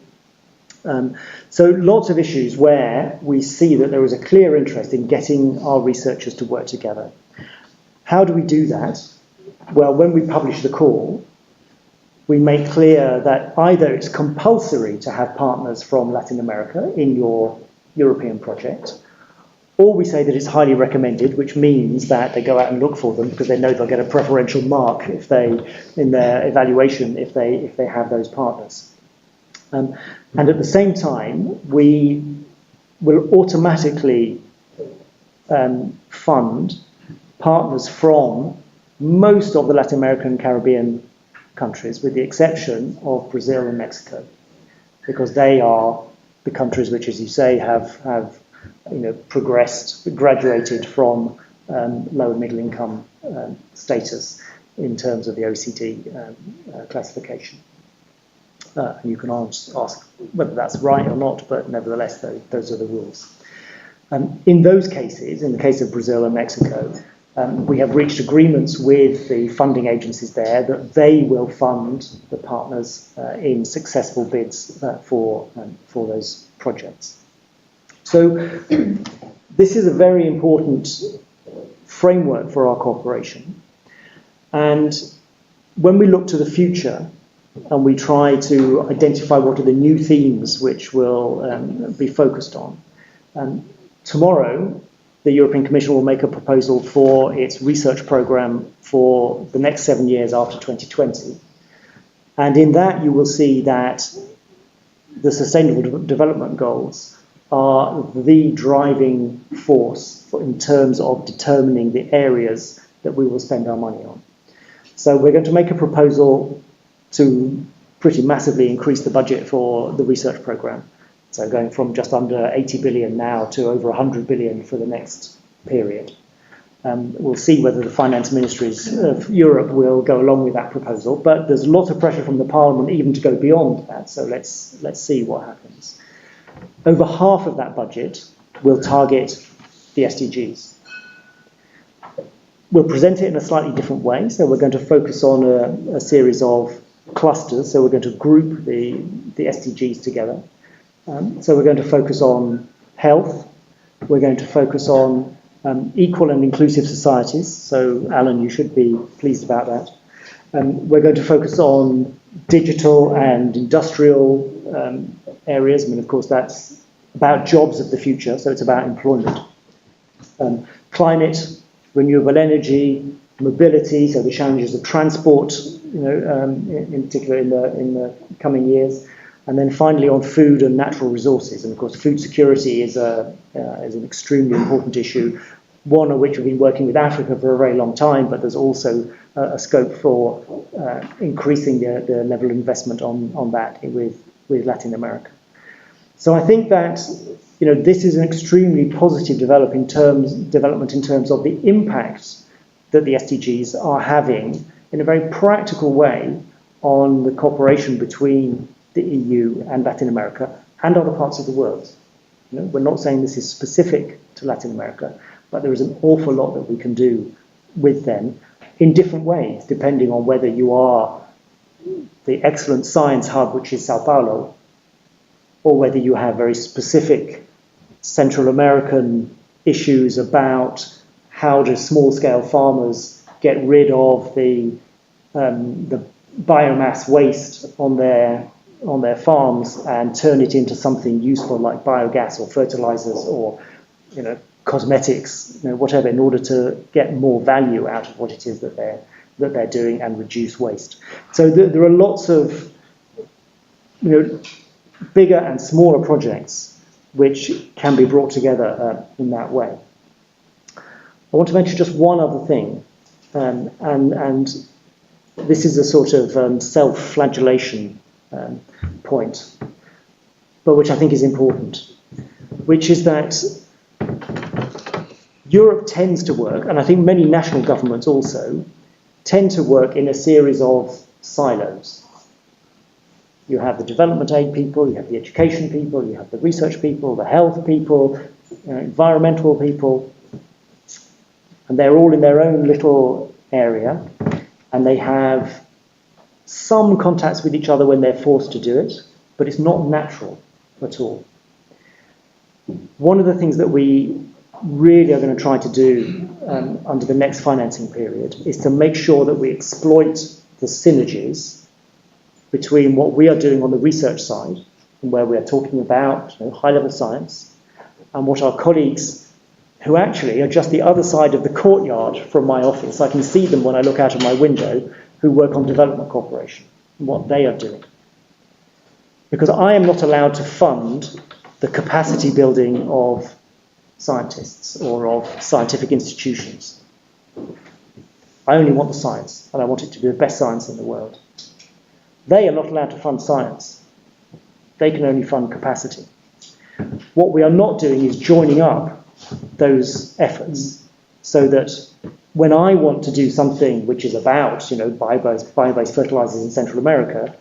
So lots of issues where we see that there is a clear interest in getting our researchers to work together. How do we do that? Well, when we publish the call, we make clear that either it's compulsory to have partners from Latin America in your European project, or we say that it's highly recommended, which means that they go out and look for them because they know they'll get a preferential mark if in their evaluation if they have those partners. And at the same time, we will automatically fund partners from most of the Latin American and Caribbean countries, with the exception of Brazil and Mexico, because they are the countries which, as you say, have graduated from low and middle income status in terms of the OECD classification. And you can ask whether that's right or not, but nevertheless, those are the rules. In those cases, in the case of Brazil and Mexico, we have reached agreements with the funding agencies there that they will fund the partners in successful bids for those projects. So this is a very important framework for our cooperation. And when we look to the future and we try to identify what are the new themes which will be focused on, tomorrow the European Commission will make a proposal for its research programme for the next 7 years after 2020. And in that you will see that the Sustainable Development Goals are the driving force in terms of determining the areas that we will spend our money on. So we're going to make a proposal to pretty massively increase the budget for the research programme. So going from just under 80 billion now to over 100 billion for the next period. We'll see whether the finance ministries of Europe will go along with that proposal, but there's a lot of pressure from the Parliament even to go beyond that, so let's see what happens. Over half of that budget will target the SDGs. We'll present it in a slightly different way, so we're going to focus on a series of clusters, so we're going to group the SDGs together. So we're going to focus on health, we're going to focus on equal and inclusive societies, so Alan, you should be pleased about that. We're going to focus on digital and industrial areas. I mean, of course, that's about jobs of the future, so it's about employment. Climate, renewable energy, mobility, so the challenges of transport, in particular in the coming years. And then finally on food and natural resources. And of course, food security is an extremely important issue, one on which we've been working with Africa for a very long time, but there's also a scope for increasing the level of investment on that with Latin America. So I think that this is an extremely positive development in terms of the impact that the SDGs are having in a very practical way on the cooperation between the EU and Latin America and other parts of the world. We're not saying this is specific to Latin America, but there is an awful lot that we can do with them in different ways, depending on whether you are the excellent science hub, which is Sao Paulo, or whether you have very specific Central American issues about how do small-scale farmers get rid of the biomass waste on their farms and turn it into something useful like biogas or fertilizers or cosmetics, whatever, in order to get more value out of what it is that they're doing and reduce waste. So there are lots of bigger and smaller projects which can be brought together in that way. I want to mention just one other thing, and this is a sort of self-flagellation point, but which I think is important, which is that Europe tends to work, and I think many national governments also, tend to work in a series of silos. You have the development aid people, you have the education people, you have the research people, the health people, environmental people, and they're all in their own little area, and they have some contacts with each other when they're forced to do it, but it's not natural at all. One of the things that we really are going to try to do under the next financing period is to make sure that we exploit the synergies between what we are doing on the research side, and where we are talking about high-level science, and what our colleagues, who actually are just the other side of the courtyard from my office, I can see them when I look out of my window, who work on development cooperation, and what they are doing. Because I am not allowed to fund the capacity building of scientists or of scientific institutions. I only want the science, and I want it to be the best science in the world. They are not allowed to fund science. They can only fund capacity. What we are not doing is joining up those efforts so that when I want to do something which is about, bio-based fertilizers in Central America,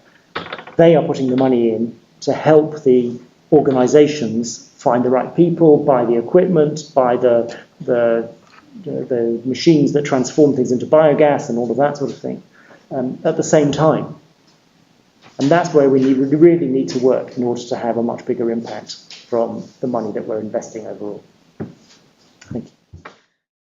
they are putting the money in to help the organizations find the right people, buy the equipment, buy the machines that transform things into biogas and all of that sort of thing at the same time. And that's where we really need to work in order to have a much bigger impact from the money that we're investing overall. Thank you.